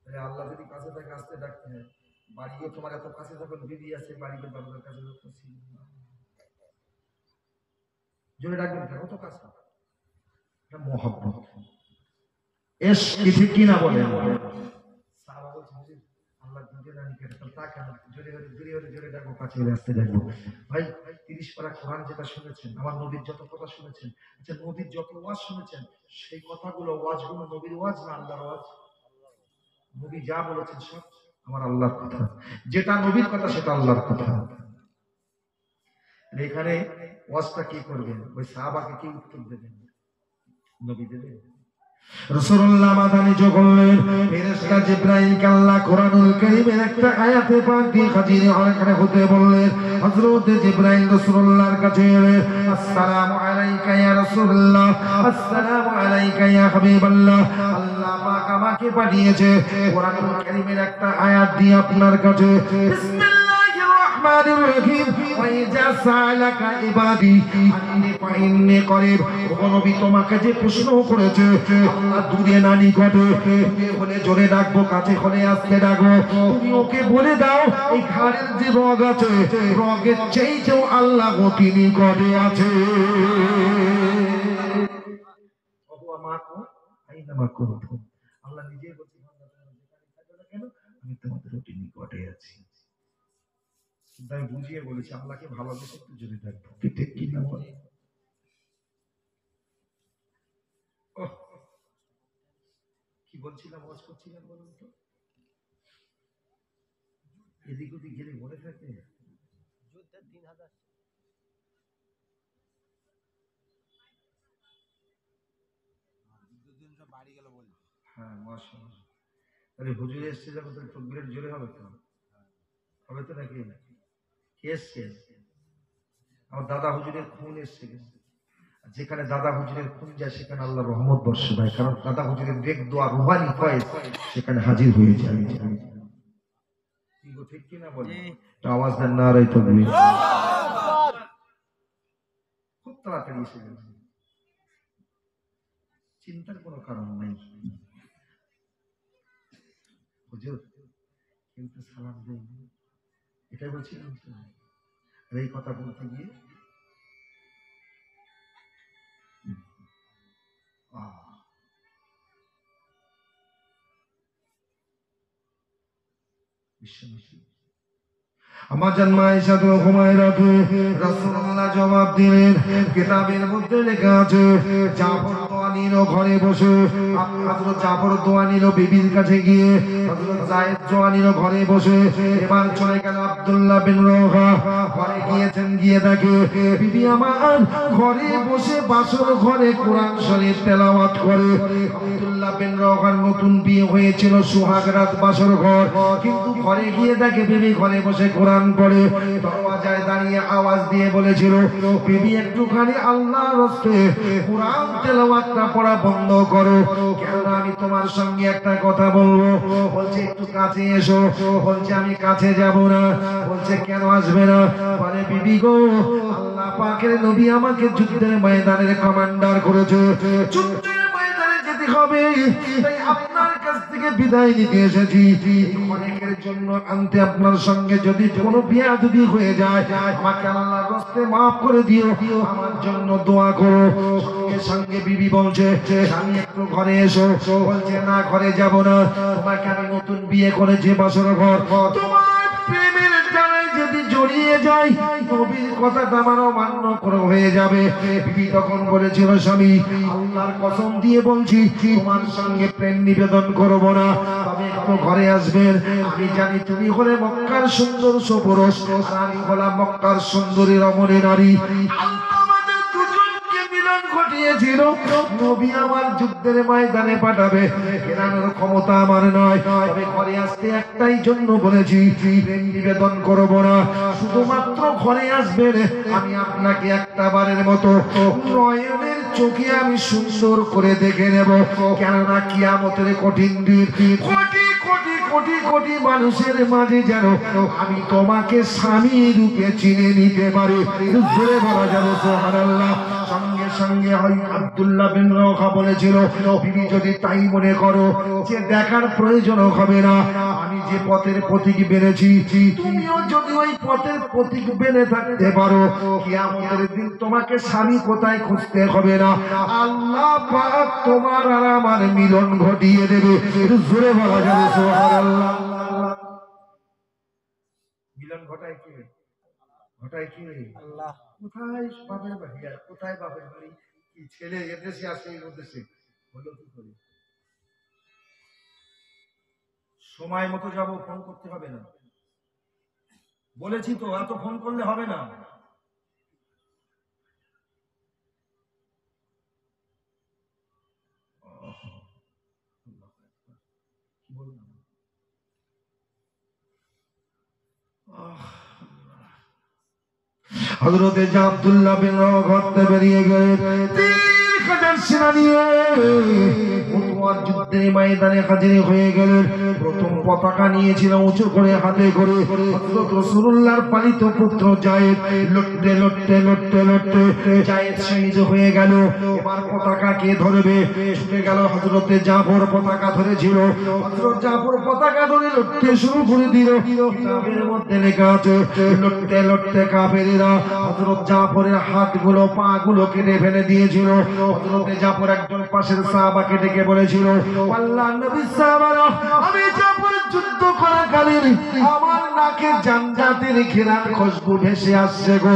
আরে আল্লাহ যদি কাছে থাকে আসতে ডাকতে হয়, বাড়িও তোমার এত কাছে যখন দিদি আছে বাড়িতে বাবার কাছে জোরে ডাকবেন কেন? তো কাছে এটা মহব্বত এস কি ঠিক কিনা বলেন? সাহাবা বলছেন হুজুর আল্লাহ দুটো রানীকে তা কেন জোরে জোরে জোরে ডাকবো কাছে আসতে ডাকবো? ভাই 30 পারা কোরআন যেটা শুনেছেন, আমার নবীর যত কথা শুনেছেন, আচ্ছা নবীর যত ওয়াজ শুনেছেন, সেই কথাগুলো ওয়াজগুলো নবীর ওয়াজ না আল্লাহর ওয়াজ? নবী যা বলেছেন সব আমার আল্লাহর কথা, যেটা নবীর কথা সেটা আল্লাহর কথা। এখানে ওয়াজটা কি করবেন? ওই সাহাবাকে কি উত্তর দেবেন? নবী দেবেন? রাসূলুল্লাহ মাদানী করলেন, ফেরেশতা জিবরাইলকে আল্লাহ কোরআনুল কারীমের একটা আয়াতে পাক দিয়ে হাজির হতে বললেন। হযরত জিবরাইল রাসূলুল্লাহর কাছে এলেন, আসসালামু আলাইকা ইয়া রাসূলুল্লাহ, আসসালামু আলাইকা ইয়া হাবিবাল্লাহ, আল্লাহ পাক আমাকে পাঠিয়েছে কোরআনুল কারীমের একটা আয়াত দিয়ে আপনার কাছে। বিসমিল্লাহির রহমানির রহিম, ওয়াইজা সালাকা ইবাদি আন্নী ফাইন্নী করিব। ও নবী তোমাকে যে প্রশ্ন করেছে আল্লাহ দূরে না নিকটে, দূরে হলে জোরে ডাকবো, কাছে হলে আস্তে ডাকবো, তুমি ওকে বলে দাও এই ঘাড়ের যে রগ আছে রগের চাইতেও আল্লাহ অতি নিকটে আছে। আল্লাহ নিজে বলছে কেন আমি তোমাদের অতি নিকটে আছি। আমি বুঝিয়ে বলেছি আল্লাহকে ভালোবেসে একটু জোরে ডাকবো, কি ঠিক কি না বলে? কি বলছিলাম, ওয়াজ করছিলাম বলুন তো? এদিক ওদিক গেলে মনে থাকে হ্যাঁ মাশাআল্লাহ। তাহলে হুজুর এসছে যখন তাহলে তাকবীরের জোরে হবে তো, হবে তো নাকি? এসছে আমার দাদা হুজুরের খুন এসছে, যেখানে দাদা হুজুরের খুন যায় সেখানে আল্লাহ রহমত বর্ষে দেয়, কারণ দাদা হুজুরের বেগ দোয়া রুহানি ফয়েজ সেখানে হাজির হয়ে যায়। ঠিক কিনা বলে? আওয়াজ দেন নারে তাকবীর। খুব তাড়াতাড়ি এসে গেছে, চিন্তার কোনো কারণ নাই। হুজুর কিন্তু সালাম দেই, এটাই বলছিলাম তো। এই কথা বলতে গিয়ে আমার জান আয়েশা তো হুমায়রাকে রাসূলুল্লাহ জবাব দিলেন, কিতাবের মধ্যে লেখা আছে জাফর দোয়ানির ঘরে বসে হযরত জাফর দোয়ানির বিবির কাছে গিয়ে হযরত যায়েদ দোয়ানির ঘরে বসে এবার চলে গেল আব্দুল্লাহ বিন রওহা ঘরে গিয়েছেন, গিয়ে দেখে বিবি আমার ঘরে বসে বাসর ঘরে কোরআন শরীফ তেলাওয়াত করে। আব্দুল্লাহ বিন রওহার নতুন বিয়ে হয়েছিল, সোহাগ রাত বাসর ঘর, কিন্তু ঘরে গিয়ে দেখে বিবি ঘরে বসে কোরআন পড়ে। দরওয়াজায় দাঁড়িয়ে আওয়াজ দিয়ে বলেছিল, বিবি একটুখানি আল্লাহর রাস্তে কোরআন তেলাওয়াতটা পড়া বন্ধ করো, কেন আমি তোমার সঙ্গে একটা কথা বলবো। বলছে একটু কাছে এসো, বলছে আমি কাছে যাব না। বলছে কেন আসবে না? বলে বিবি গো আল্লাহ পাকের নবী আমাকে যুদ্ধের ময়দানের কমান্ডার করেছে, যুদ্ধের ময়দানে যেতে হবে, তাই আপনার কাছ থেকে বিদায় নিতে এসেছি। অনেকের জন্য আনতে আপনার সঙ্গে যদি কোনো বেয়াদবি হয়ে যায় আমাকে আল্লাহর রাস্তে মাফ করে দিও, আমার জন্য দোয়া করো। সঙ্গে সঙ্গে বিবি বলছে আমি একটু ঘরে এসো। বলছে না ঘরে যাব না, তোমাকে আমি নতুন বিয়ে করেছি বাসর ঘর, তোমার প্রেমের জানায় যদি জড়িয়ে যাই নবীর কথাটা আমার অমান্য করে হয়ে যাবে। বিবি তখন বলেছিল স্বামী আল্লাহর কসম দিয়ে বলছি তোমার সঙ্গে প্রেম নিবেদন করব না, তবে একটু ঘরে আসবেন। আমি জানি তুমি হলে মক্কার সুন্দর সুপুরুষ, আর আমি হলাম মক্কার সুন্দরী রমণী নারী। ঘটিয়েছিল নবী আমার যুদ্ধের ময়দানে পাঠাবে, ফেরানোর ক্ষমতা আমার নয়, তবে ঘরে আসতে একটাই জন্য বলেছি প্রেম নিবেদন করব না, শুধুমাত্র ঘরে আসবেন। আমি আপনাকে একটা বারের মতো নয়নের চোখে আমি সুন্দর করে দেখে নেব, কেননা কিয়ামতের কঠিন দিন। কোটি মানুষের মাঝে যেন আমি তোমাকে স্বামী রূপে চিনে নিতে পারি। জোরে বলা যাবে সুবহানাল্লাহ। সঙ্গে সঙ্গে আব্দুল্লাহ বিন রওহা বলেছিল, বিবি যদি তাই মনে করো যে দেখার প্রয়োজন হবে না, আমি যে পথের প্রতীক বেঁধেছি তুমিও যদি ওই পথের প্রতীক বেঁধে থাকতে পারো, কিয়ামতের দিন তোমাকে স্বামী কোথায় খুঁজতে হবে না, আল্লাহ পাক তোমার আর আমার মিলন ঘটিয়ে দেবে। জোরে বলা যাবে সুবহানাল্লাহ। মিলন ঘটায় কে? ঘটায় কে? আল্লাহ। কোথায় বাপের বাড়ি আর কোথায় বাপের বাড়ি? কি ছেলে এদেশে আসে এই দেশে হলো কি করে? সময় মতো যাবো, ফোন করতে হবে না, বলেছি তো, এত ফোন করলে হবে না। হযরতে আব্দুল্লাহ বিন রওহা ঘরতে বেরিয়ে গেলেন 3000 সেনা নিয়ে উতওয়ার যুদ্ধের ময়দানে হাজির হয়ে গেলেন। প্রথম পতাকা নিয়েছিল উঁচু করে হাতে করে হযরত রাসূলুল্লাহর পালিত পুত্র যায়েদ। লড়তে লড়তে লড়তে লড়তে যায়েদ শহীদ হয়ে গেল। এবার পতাকা কে ধরবে? ছুটে গেল হযরতে জাফর, পতাকা ধরেছিল। হযরত জাফর পতাকা ধরে লড়তে শুরু করে দিল। কিতাবের মধ্যে লেখা আছে, লড়তে লড়তে কাফেররা হযরত জাফরের হাতগুলো পা গুলো কেটে ফেলে দিয়েছিল। হযরতে জাফর একজন পাশের সাহাবাকে ডেকে বলেছিল, আল্লাহর নবী সাহাবারা, আমি জাফর যুদ্ধ করাকালীন আমার নাকে জান্নাতের ঘ্রাণ খুশবু ভেসে আসছে গো,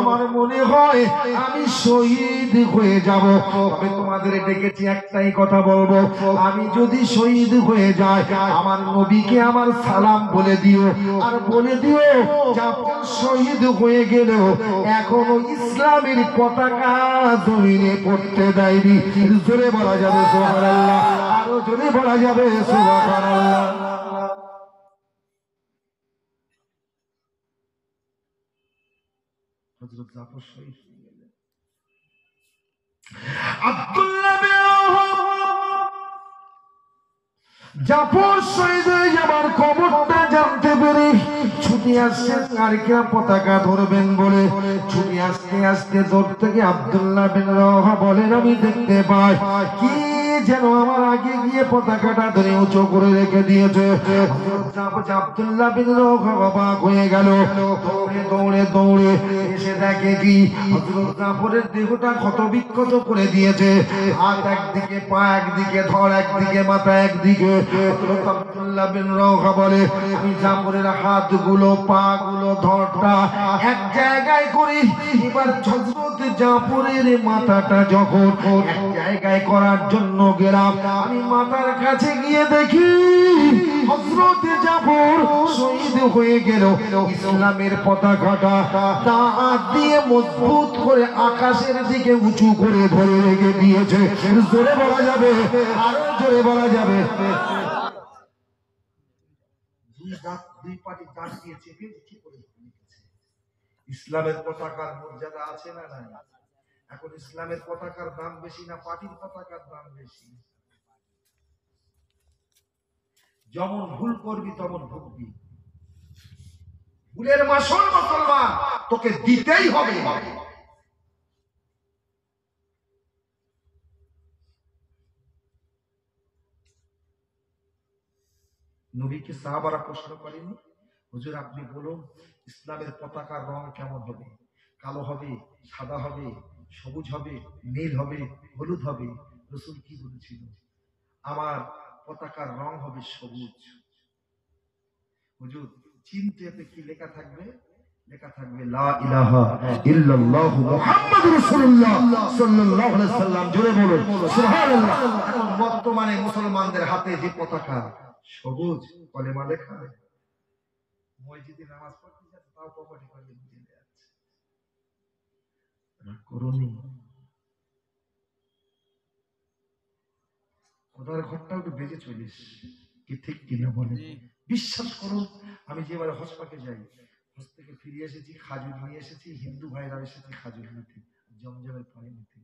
আমার মনে হয় আমি শহীদ হয়ে যাব। তবে তোমাদের ডেকেছি একটাই কথা বলবো, আমি যদি শহীদ হয়ে যাই আমার নবীকে আমার সালাম বলে দিও, আর বলে দিও জাফর শহীদ হয়ে গেলেও এখনো ইসলামের পতাকা জমিনে পড়তে দেয়নি। জোরে বলা যাবে সুবহানাল্লাহ, আরো জোরে বলা যাবে সুবহানাল্লাহ। হযরত জাফর শহীদ হয়ে গেলেন। আব্দুল্লাহ বিন রওহা জাফর শহীদ হয়ে যাবার খবরটা জানতে পেরে ছুটে আসছেন আর কে পতাকা ধরবেন বলে। ছুটে আসতে আসতে দূর থেকে আব্দুল্লাহ বিন রওহা বলেন, আমি দেখতে পাই কি যেন আমার আগে গিয়ে পতাকাটা ধরে উঁচু করে রেখে দিয়েছে। আব্দুল্লাহ বিন রওহা অবাক হয়ে গেল। দৌড়ে দৌড়ে দৌড়ে এসে দেখে কি হযরত জাফরের দেহটা ক্ষত বিক্ষত করে দিয়েছে। হাত একদিকে, পা একদিকে, ধর একদিকে, মাথা একদিকে। হযরত আব্দুল্লাহ বিন রওহা বলে, আমি জাফরের হাতগুলো, পা গুলো, ধরটা এক জায়গায় করি। এবার হযরত জাফরের মাথাটা যখন এক জায়গায় করার জন্য গেলাম, আমি মাথার কাছে গিয়ে দেখি হযরত জাফর শহীদ হয়ে গেল। ইসলামের পতাকাটা হাত দিয়ে মজবুত করে আকাশের দিকে উঁচু করে ধরে রেখে দিয়েছে। জোরে বলা যাবে, আরো জোরে বলা যাবে। দুই পাটি দাঁত দিয়ে চেপে উঁচু করে ধরে রেখেছে। ইসলামের পতাকার মর্যাদা আছে না নাই? এখন ইসলামের পতাকার দাম বেশি না পাটির পতাকার দাম বেশি? যেমন ভুল করবি তেমন ভুগবি। ভুলের মাসুল মুসলমান তোকে দিতেই হবে। নবীকে সাহাবারা প্রশ্ন করেনি, হুজুর আপনি বলুন ইসলামের পতাকার রং কেমন হবে? কালো হবে, সাদা হবে, সবুজ হবে, নীল হবে, হলুদ হবে? রাসূল কি বলেছিল? আমার পতাকার রং হবে সবুজ। হুজুর চিনতে কি লেখা থাকবে? লেখা থাকবে লা ইলাহা ইল্লাল্লাহু মুহাম্মাদুর রাসূলুল্লাহ সাল্লাল্লাহু আলাইহি সাল্লাম। জোরে বলুন সুবহানাল্লাহ। এখন বর্তমানে মুসলমানদের হাতে যে পতাকা সবুজ, কলেমা লেখা, মসজিদে নামাজ পড়তে যাচ্ছে তাও পকেটে করে দিয়ে যাচ্ছে। করুনি খোদার ঘরটা একটু বেজে চলিস, কি ঠিক কিনা বলে? বিশ্বাস করুন, আমি যেবারে হজ পাকে যাই, হজ থেকে ফিরে এসেছি, খাজুর নিয়ে এসেছি, হিন্দু ভাইরা এসেছে খাজুর নিতে, জমজমের পানি নিতে।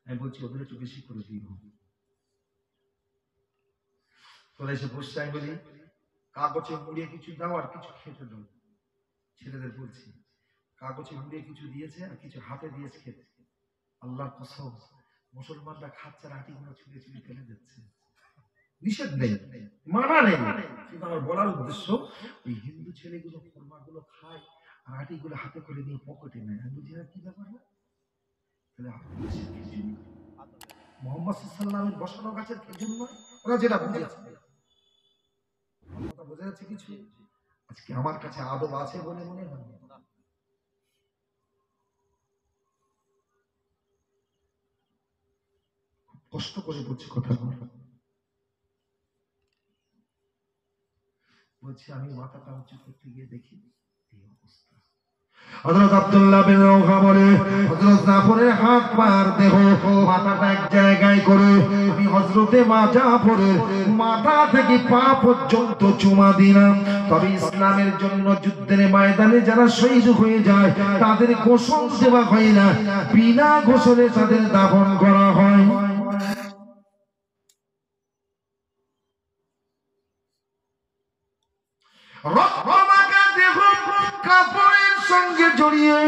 আমি বলছি ওদের একটু বেশি করে দিই। তোরা এসে বসছে, আমি বলি কাগজে মুড়িয়ে কিছু দাও আর কিছু খেতে দাও। ছেলেদের বলছি কাগজে মুড়িয়ে কিছু দিয়েছে আর কিছু হাতে দিয়েছে খেতে। আল্লাহর কসম, মুসলমানরা খাচ্ছে আর আটিগুলো ছুঁড়ে ছুঁড়ে ফেলে দিচ্ছে। নিষেধ নেই, মানা নেই, কিন্তু আমার বলার উদ্দেশ্য ওই হিন্দু ছেলেগুলো খোরমাগুলো খায় আর আটিগুলো হাতে করে নিয়ে পকেটে নেয়। আমি বুঝি না কি ব্যাপার না। তাহলে মোহাম্মদ সাল্লাল্লাহু বসানো গাছের খেজুর নয়, ওরা যেটা বুঝেছে। কথা বোঝা যাচ্ছে কিছু? আজকে আমার কাছে আদব আছে বলে মনে হয় না। কষ্ট করে বলছি কথা বলছি, আমি মাথাটা উঁচু করতে গিয়ে দেখি এই অবস্থা। হযরত আব্দুল্লাহ বিন রাওহা বলে, হযরত জাফরের হাত পার দেহ মাথাটা এক জায়গায় করে আমি হযরতে জাফরের মাথা থেকে পা পর্যন্ত চুমা দিলাম। তবে ইসলামের জন্য যুদ্ধের ময়দানে যারা শহীদ হয়ে যায় তাদের গোসল দেওয়া হয় না, বিনা গোসলে তাদের দাফন করা হয়। রক্তমাখা দেহ কাপড়ের সঙ্গে জড়িয়ে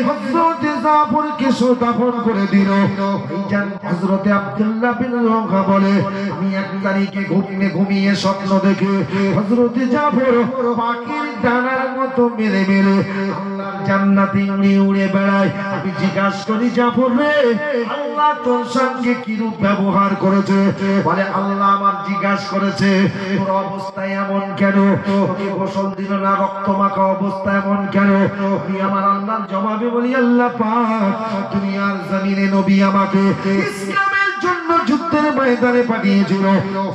হযরতে জাফরকে দাফন করে দিল। এইখান হযরতে আব্দুল্লাহ বিন রাওহা বলে, আমি এক তারিখে ঘুমিয়ে স্বপ্ন দেখে হযরতে জাফর পাখির ডানার মতো মেলে মেলে আল্লাহর জান্নাতে উড়ে বেড়ায়। আমি জিজ্ঞাসা করি, জাফর রে, আল্লাহ তোর সঙ্গে কিরূপ ব্যবহার করেছে? বলে, আল্লাহ আমার জিজ্ঞাসা করেছে তোর অবস্থা এমন কেন, তোকে গোসল দিল না, রক্তমাখা অবস্থা এমন কেন? আমি আমার আল্লাহর জবাবে বলি, আল্লাহ পাক দুনিয়ার জমিনে নবী আমাকে ইসলামের জন্য যুদ্ধের ময়দানে পাঠিয়েছিল।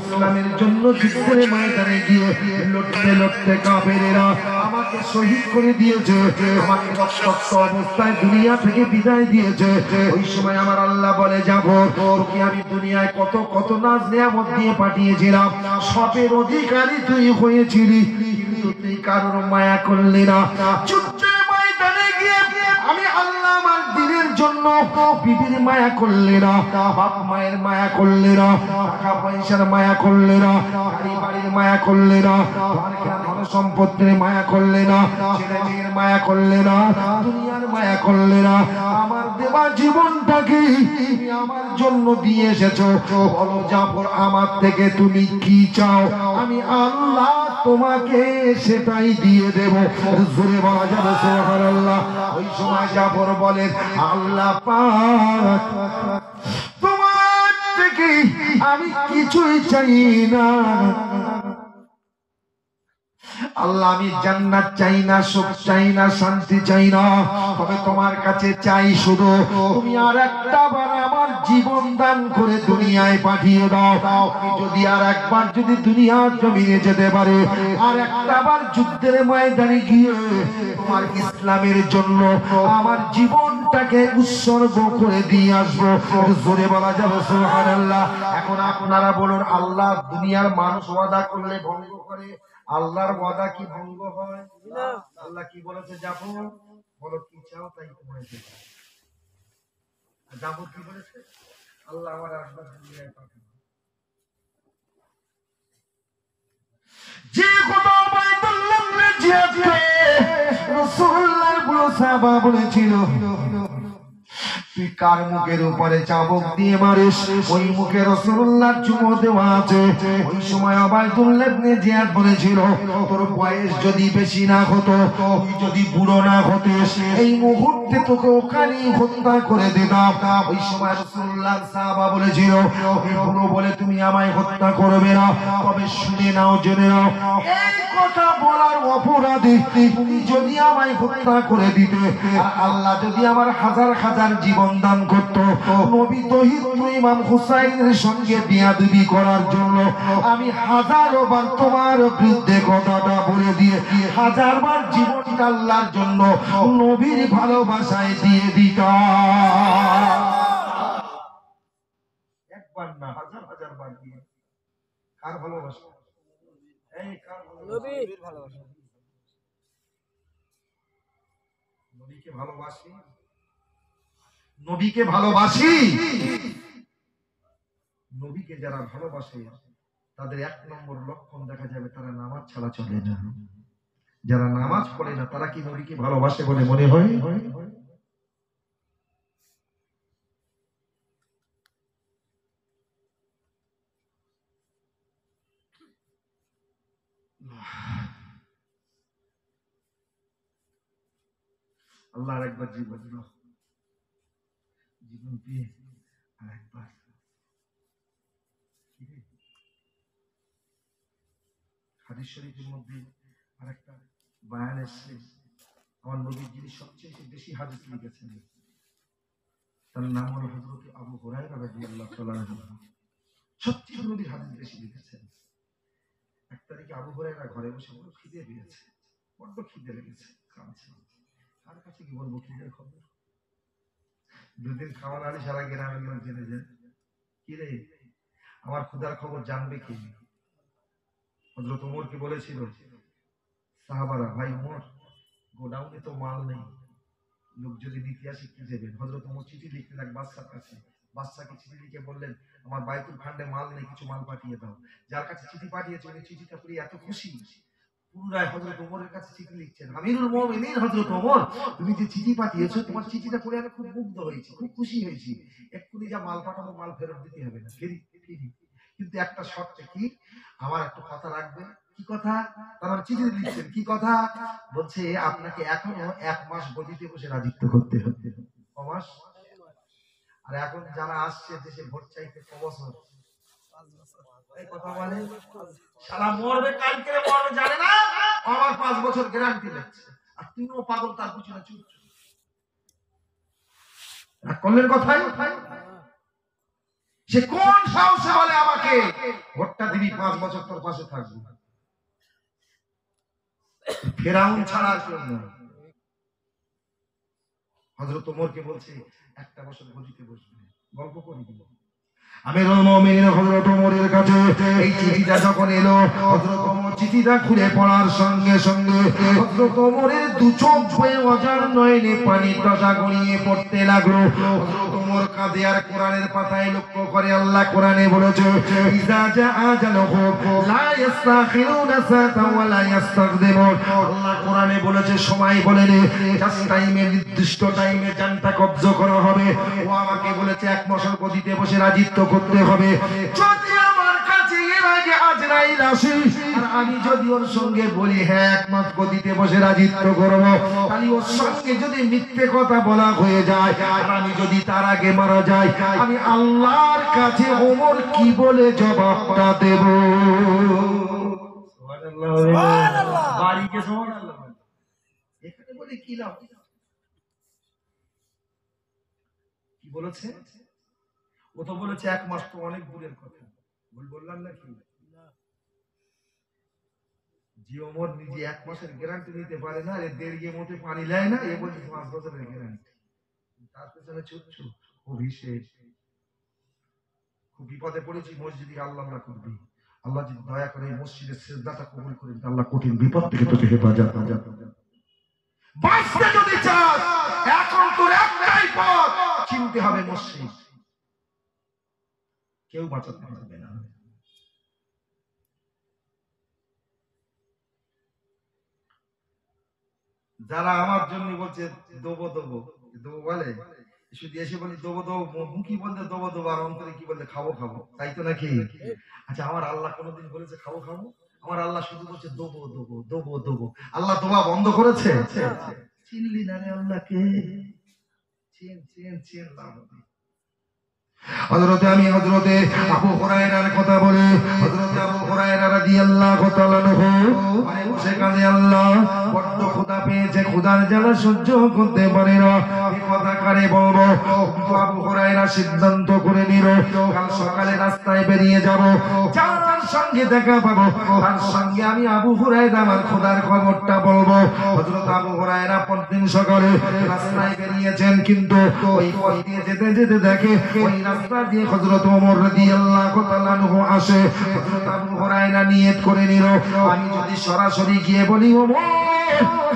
ইসলামের জন্য যুদ্ধের ময়দানে গিয়ে লড়তে লড়তে কাফেরেরা আমাকে শহীদ করে দিয়েছে, আমাকে রক্তাক্ত অবস্থায় দুনিয়া থেকে বিদায় দিয়েছে। ওই সময় আমার আল্লাহ বলে, জাফর তোকে আমি দুনিয়ায় কত কত নাজ নিয়ামত দিয়ে পাঠিয়েছিলাম, সবের অধিকারী তুই হয়েছিলি, কিন্তু তুই কারোর মায়া করলি না। যুদ্ধের ময়দানে গিয়ে আমি আল্লাহ আমার দিনের জন্য বিবির মায়া করলে না, বাপ মায়ের মায়া করলে না, টাকা পয়সার মায়া করলে না, গাড়ি বাড়ির মায়া করলে না, ধন সম্পত্তির মায়া করলে না, ছেলে মেয়ের মায়া করলে না, দুনিয়ার মায়া করলে না। আমার দেওয়া জীবনটাকে তুমি আমার জন্য দিয়ে এসেছো। বলো জাফর, আমার থেকে তুমি কি চাও? আমি আল্লাহ তোমাকে সেটাই দিয়ে দেব। জোরে বলা যাবে সুবহানাল্লাহ। ওই সময় জাফর বলেন, আল্লাহ পাক তোমার থেকে আমি কিছুই চাই না। আল্লাহ, আমি জান্নাত চাই না, সুখ চাই না, শান্তি চাই না, তবে তোমার কাছে চাই শুধু তুমি আর একটা বার আমার জীবন দান করে দুনিয়ায় পাঠিয়ে দাও। আমি যদি আর একবার যদি দুনিয়ার জমিনে যেতে পারে, আর একটা বার যুদ্ধের ময়দানে গিয়ে তোমার ইসলামের জন্য আমার জীবনটাকে উৎসর্গ করে দিয়ে আসবো। জোরে বলা যাবে সুবহানাল্লাহ। এখন আপনারা বলুন, আল্লাহ দুনিয়ার মানুষ ওয়াদা করলে ভঙ্গ করে, আল্লাহর ওয়াদা কি ভঙ্গ হয়? না। আল্লাহ কি বলেছে? জাফর বলো কি চাও তাই তোমায় দেব। জাফর কি বলেছে? আল্লাহ আমার একবার দুনিয়ায় পাঠান। যে খোদা বাইতুল্লাহকে জিয়াদকে রাসূলুল্লাহর পুরো সাহাবা বলেছিল, তুই কার মুখের উপরে চাবুক দিয়ে মারিস, ওই মুখে রাসূলুল্লাহর চুমো দেওয়া আছে। ওই সময় উবাইদুল্লাহ ইবনে জিয়াদ বলেছিল, তোর বয়স যদি বেশি না হতো, তুই যদি বুড়ো না হতিস, এই মুহূর্তে তোকে ওখানে হত্যা করে দিতাম। ওই সময় রাসূলুল্লাহ সাহাবা বলেছিল, এই বুড়ো বলে তুমি আমায় হত্যা করবে না, তবে শুনে নাও, জেনে নাও, এই কথা বলার অপরাধে তুমি যদি আমায় হত্যা করে দিতে, আর আল্লাহ যদি আমার হাজার হাজার জীবন দান করত, নবী দহিত্র ইমাম হুসাইনের সঙ্গে বিয়াদবি করার জন্য আমি হাজারো বার তোমার বিরুদ্ধে কথাটা বলে দিয়ে হাজার বার জীবনটা আল্লাহর জন্য নবীর ভালোবাসায় দিয়ে দিতাম। একবার না, হাজার হাজার বার দিয়ে। কার ভালোবাসা? এই কার নবীর ভালোবাসা? নবীকে ভালোবাসি, নবীকে ভালোবাসি। নবীকে যারা ভালোবাসে তাদের 1 নম্বর লক্ষণ দেখা যাবে, তারা নামাজ ছাড়া চলে না। যারা নামাজ পড়ে না তারা কি নবীকে ভালোবাসে বলে মনে হয়? আল্লাহ একবার জীবন দাও, জীবন দিয়ে আরেকবার হাদিস শরীফের মধ্যে আরেকটা বয়ান এসেছে, আমার নবী যিনি সবচেয়ে বেশি হাদিস লিখেছেন তার নাম হলো হযরত আবু হুরায়রা রাদিয়াল্লাহু তাআলা আনহু। সবচেয়ে নবীর হাদিস বেশি লিখেছেন। এক তারিখে আবু হুরায়রা ঘরে বসে বড় খিদে পেয়েছে, বড্ড খিদে লেগেছে, কাঁদছে। কার কাছে কি বলবো খিদের খবর? দুদিন খাওয়া না সারা গ্রামের লোক জেনে যায়, কি রে আমার ক্ষুধার খবর জানবে কি? হযরত ওমরকে বলেছিল, সাহাবারা, ভাই ওমর, গোডাউনে তো মাল নেই, লোক যদি নিতে আসে কি দেবেন? হযরত ওমর চিঠি লিখলেন এক বাদশার কাছে, বাদশাকে চিঠি লিখে বললেন, আমার বাইতুল ফান্ডে মাল নেই, কিছু মাল পাঠিয়ে দাও। যার কাছে চিঠি পাঠিয়েছে উনি চিঠিটা পড়ে এত খুশি, পুনরায় হযরত ওমরের কাছে চিঠি লিখছেন, আমিরুল মুমিনিন হযরত ওমর, তুমি যে চিঠি পাঠিয়েছো তোমার চিঠিটা পড়ে আমি খুব মুগ্ধ হয়েছি, খুব খুশি হয়েছি। এক্ষুনি যা মাল পাঠাবো মাল ফেরত দিতে হবে না, ফিরি। কিন্তু একটা শর্তে, কি? আমার একটা কথা রাখবেন। কি কথা? তারা চিঠি লিখছেন, কি কথা? বলছে আপনাকে এখনো 1 মাস গদিতে বসে রাজত্ব করতে হবে। কমাস? আর এখন যারা আসছে দেশে ভোট চাইতে ক বছর? এই কথা বলে শালা মরবে কালকে মরবে জানে না, আমার 5 বছর গ্যারান্টি লাগছে, আর তুমিও পাগল তার পিছনে ছুটছো। করলেন কথাই সে কোন সাহসে বলে আমাকে ভোটটা দিবি, 5 বছর তোর পাশে থাকবো? ফেরাউন ছাড়া কেউ না। হযরত ওমরকে বলছে 1টা বছর গদিতে বসবে, গল্প করে দিব। আমিরুল মুমিনিন হযরত ওমরের কাছে এই চিঠিটা যখন এলো, হযরত ওমর চিঠিটা খুলে পড়ার সঙ্গে সঙ্গে হযরত ওমরের 2 চোখ বয়ে অজার নয়নে পানির দশা গড়িয়ে পড়তে লাগলো। হযরত ওমর কাঁদে আর কোরআনের পাতায় লক্ষ্য করে আল্লাহ কোরআনে বলেছে, ইজা জা আজালুহু লা ইস্তাখিরুনা সাআতান ওয়া লা ইস্তাকদিমুন। আল্লাহ কোরআনে বলেছে সময় বলেনি, জাস্ট টাইমে, নির্দিষ্ট টাইমে জানটা কবজ করা হবে। ও আমাকে বলেছে 1 বছর গদিতে বসে রাজত্ব করতে হবে। যদি আমার কাছে এর আগে আজরাইল আসে আর আমি যদি ওর সঙ্গে বলি হ্যাঁ 1 মাস গদিতে বসে রাজত্ব করব, তাহলে ওর সঙ্গে যদি মিথ্যে কথা বলা হয়ে যায় আর আমি যদি তার আগে মারা যাই, আমি আল্লাহর কাছে ওমর কি বলে জবাবটা দেব? সুবহানাল্লাহ। বাড়িকে সুবহানাল্লাহ এখানে বলে কি লাভ? কি বলেছে? ও তো বলেছে 1 মাস তো অনেক দূরের কথা, ভুল বললাম নাকি? যে ওমর নিজে 1 মাসের গ্যারান্টি নিতে পারে না, এ দেড় মতে পানি নেয় না, এ বলছে 5 বছরের গ্যারান্টি। তার পেছনে ছুটছ, অভিষেক। খুব বিপদে পড়েছি, মসজিদে আল্লাহ করবি, আল্লাহ যদি দয়া করে এই মসজিদের সিজদাটা কবুল করেন, আল্লাহ কঠিন বিপদ থেকে তোকে হেফাজত করবে। বাঁচতে যদি চাস এখন তোর একটাই পথ, চিনতে হবে মসজিদ, কেউ বাঁচাতে পারবে না। যারা আমার জন্য বলছে দেবো দেবো দেবো বলে, শুধু এসে বলি দেবো দেবো, মুখী বলতে দেবো দেবো আর অন্তরে কি বলতে খাবো খাবো, তাই তো নাকি? আচ্ছা আমার আল্লাহ কোনোদিন বলেছে খাবো খাবো? আমার আল্লাহ শুধু বলছে দেবো দেবো দেবো দেবো। আল্লাহ দোয়া বন্ধ করেছে? চিনলি না রে আল্লাহকে? চিন চিন চিন লাভ। হযরতে আবু হুরায়রার কথা বলে, হযরতে আবু হুরায়রা রাদিয়াল্লাহু তাআলা আনহু ঘরে বসে কাঁদে, আল্লাহ বড্ড ক্ষুধা পেয়েছে, ক্ষুধার জ্বালা সহ্য করতে পারে না। এই কথা কারে বলবো? কিন্তু আবু হুরায়রা সিদ্ধান্ত করে নিল, কাল সকালে রাস্তায় বেরিয়ে যাব, যার সঙ্গে দেখা পাবো তার সঙ্গে আমি আবু হুরায়রা আমার ক্ষুধার খবরটা বলবো। হযরত আবু হুরায়রা পরদিন সকালে রাস্তায় বেরিয়েছেন, কিন্তু ওই পথ দিয়ে যেতে যেতে দেখে ওই রাস্তা দিয়ে হযরত ওমর রাদিয়াল্লাহু তাআলা আনহু আসে। হযরত আবু হুরায়রা নিয়ত করে নিল, আমি যদি সরাসরি গিয়ে বলি ওমর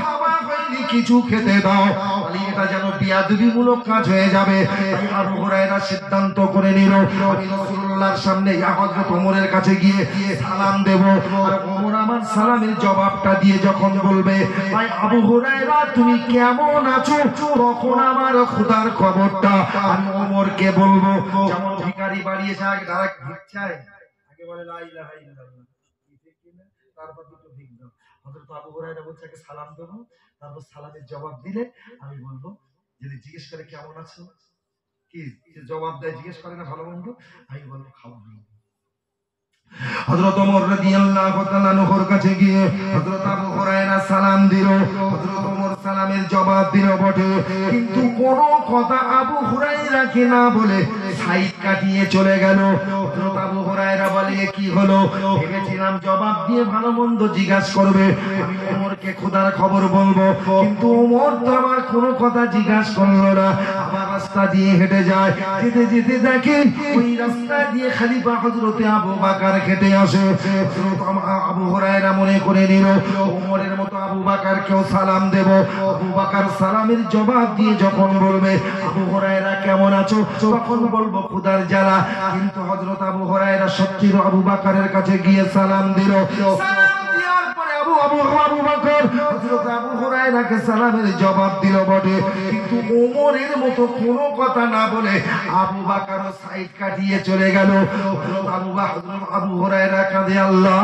খাবার হয়নি কিছু খেতে দাও, তাহলে এটা যেন বিয়াদবিমূলক কাজ হয়ে যাবে। তাই আবু হুরায়রা সিদ্ধান্ত করে নিল, আমি রাসূলুল্লাহর সামনে হযরত ওমরের কাছে গিয়ে সালাম দেব, আর ওমর আমার সালামের জবাবটা দিয়ে যখন বলবে ভাই আবু হুরায়রা তুমি কেমন আছো, তখন আমার খোদার খবরটা আমি ওমরকে বলবো। যেমন ভিখারি বাড়ি এসে আগে ডাইরেক্ট ভিক চায়, আগে বলে লা ইলাহা ইল্লাল্লাহ, ঠিক কিনা, তারপর দুটো ভিক দাও। হযরত আবু হুরায়রা বলছে আগে সালাম দেব, তারপর সালামের জবাব দিলে আমি বলবো, যদি জিজ্ঞেস করে কেমন আছো, কি জবাব দেয়, জিজ্ঞেস করে না ভালো মন্দ, আমি বলবো খাওয়া ভালো। হযরত ওমর রাদিয়াল্লাহু তাআলা নহর কাছে গিয়ে হযরত আবু হুরায়রা সালাম দিল, হযরত ওমর সালামের জবাব দিল বটে, কিন্তু কোন কথা আবু হুরায়রাকে না বলে সাইড কাটিয়ে চলে গেল। হযরত আবু হুরায়রা বলে কি হলো, ভেবেছিলাম জবাব দিয়ে ভালো মন্দ জিজ্ঞাসা করবে, আমি ওমরকে খোদার খবর বলবো, কিন্তু ওমর তো আমার কোনো কথা জিজ্ঞাসা করলো না, আমার রাস্তা দিয়ে হেঁটে যায়, যেতে যেতে দেখে ওই রাস্তা দিয়ে খলিফা হযরত আবু বকর হেঁটে আসে। হযরত আবু হুরায়রা মনে করে নিল ওমরের মতো আবু বকরকেও সালাম দেব। আবু বকর সালামের জবাব দিয়ে যখন বলবে আবু হুরায়রা কেমন আছো, তখন বলবো খোদার জ্বালা। কিন্তু হযরত আবু হুরায়রা সত্যিই আবু বকরের কাছে গিয়ে সালাম দিল। সালাম দেওয়ার পরে আবু বকর হযরত আবু হুরায়রাকে সালামের জবাব দিল বটে, কিন্তু ওমরের মতো কোনো কথা না বলে আবু বকর সাইড কাটিয়ে চলে গেল। হযরত আবু হুরায়রা কাঁদে, আল্লাহ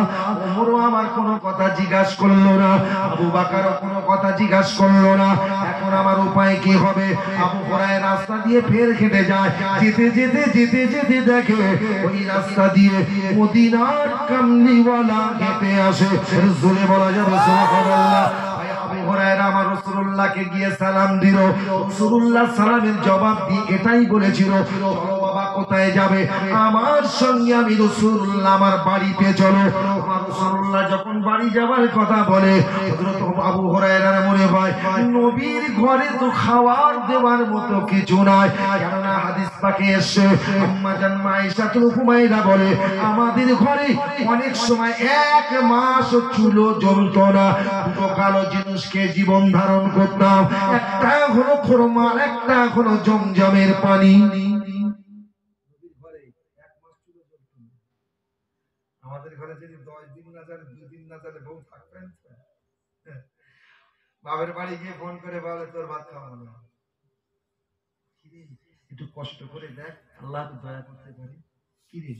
ওমরও আমার কোনো কথা জিজ্ঞাসা করলো না, আবু বকরও কোনো কথা জিজ্ঞাসা করলো না, এখন আমার উপায় কি হবে? আবু হুরায়রা রাস্তা দিয়ে ফের হেঁটে যায়, যেতে যেতে যেতে যেতে দেখে ওই রাস্তা দিয়ে মদিনার কামলিওয়ালা হেঁটে আসে। জোরে বলা যাবে সুবহানাল্লাহ। আবু হুরায়রা আমার রাসূলুল্লাহকে গিয়ে সালাম দিল, রাসূলুল্লাহ সালামের জবাব দিয়ে এটাই বলেছিল, চলো বাবা কোথায় যাবে, আমার সঙ্গে আমি রাসূলুল্লাহ আমার বাড়িতে চলো। আমার রাসূলুল্লাহ যখন বাড়ি যাবার কথা বলে, হযরত আবু হুরায়রার মনে হয় নবীর ঘরে তো খাবার দেওয়ার মতো কিছু নাই, কেননা হাদিস পাকে এসে আম্মা জান আয়েশাতুল হুমায়রা বলে আমাদের ঘরে অনেক সময় এক মাস চুলো জ্বলত না, দুটো কালো জিনিসকে জীবন ধারণ করতাম, একটা হলো খোরমা, একটা হলো জমজমের পানি। আমাদের ঘরে যদি 10 দিন না যাবে, 2 দিন না যাবে, বউ থাকবেন, বাবার বাড়ি গিয়ে ফোন করে বলে তোর ভাত খাওয়া না, একটু কষ্ট করে দেখ, আল্লাহ তো দয়া করতে পারে। কি রে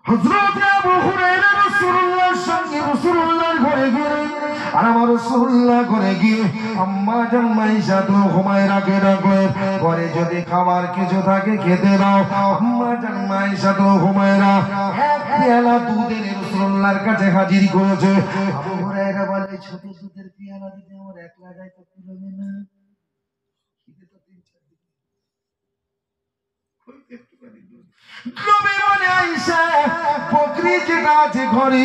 হযরত আবু হুরায়রা রাসূলুল্লাহর সঙ্গে রাসূলুল্লাহর ঘরে গেলেন, আর আমার রাসূলুল্লাহ ঘরে গিয়ে আম্মা জান আয়েশাতুল হুমায়রাকে ডাকলেন, ঘরে যদি খাবার কিছু থাকে খেতে দাও। আম্মা জান আয়েশাতুল হুমায়রা এক পেয়ালা দুধের রাসূলুল্লাহর কাছে হাজির করেছে। আবু হুরায়রা বলে ছোট দুধের পেয়ালা যদি আমার একলা গায় তো কিলোবে না, খিদে তো 3-4 দিন কইতে একটু পারি দুধ। নবী বলে আয়েশা বকরি যেটা আছে ঘরে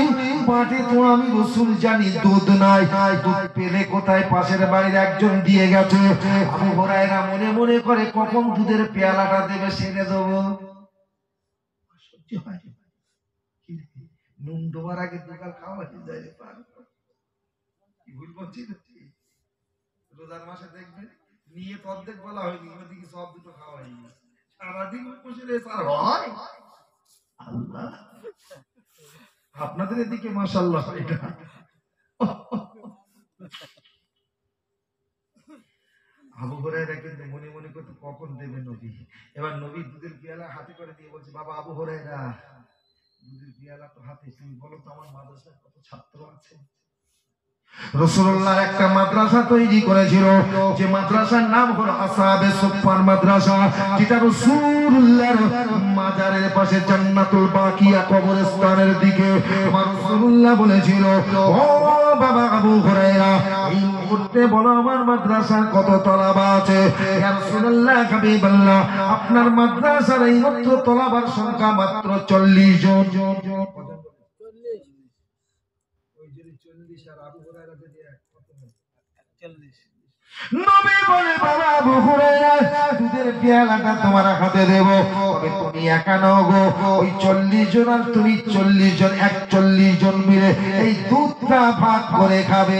মাঠে তো আমি রাসূল জানি দুধ নাই, দুধ পেলে কোথায় পাশের বাড়ির একজন দিয়ে গেছে। আবু হুরায়রা মনে মনে করে কখন দুধের পেয়ালাটা দেবে সেনে দেবো, সহ্য হয় না। নুন দেওয়ার আগে দুগাল খাওয়া হয়ে যায় রে পার, কি ভুল বলছি নাকি? রোজার মাসে দেখবেন নিয়ে অর্ধেক বলা হয়নি, ওদিকে সব দুটো খাওয়া হয়ে গেছে, সারাদিন উপোসে রয়েছে আর হয় আল্লাহ। আপনাদের এদিকে মাশাআল্লাহ এটা আবু হুরায়রা কিন্তু মনে মনে করতে কখন দেবে নবী। এবার নবী দুধের পেয়ালা হাতে করে দিয়ে বলছে, বাবা আবু হুরায়রা দুধের পেয়ালা তো হাতে, তুমি বলো তো আমার মাদ্রাসায় কত ছাত্র আছে? রাসূলুল্লাহ একটা মাদ্রাসা তৈরি করেছিল, যে মাদ্রাসার নাম হলো আসহাবে সুফফার মাদ্রাসা, যেটা রাসূলুল্লাহর মাজারের পাশে জান্নাতুল বাকিয়া কবরস্থানের দিকে। আমার রাসূলুল্লাহ বলেছিল, ও বাবা আবু হুরায়রা এই মুহূর্তে বলো আমার মাদ্রাসার কত তলাবা আছে? ইয়া রাসূলুল্লাহ হাবিবাল্লাহ আপনার মাদ্রাসার এই মাত্র তলাবার সংখ্যা মাত্র 40 জন। ওই যদি 40 আর আবু হুরায়রা যদি 40 নবী বলে বাবা আবু হুরায়রা দুধের পেয়ালাটা তোমার হাতে দেব, তবে তুমি একা নও গো, ওই 40 জন আর তুমি 40 জন 41 জন মিলে এই দুধটা ভাগ করে খাবে।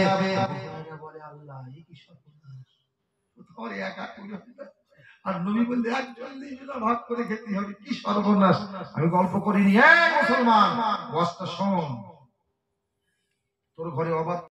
বলে আল্লাহ এই কি সর্বনাশ, তোমার একা করে আর নবী বললে 41 জন ভাগ করে খেতে হবে, কি সর্বনাশ। আমি গল্প করিনি, মুসলমান বস্তা শোন, তোর ঘরে অবাধ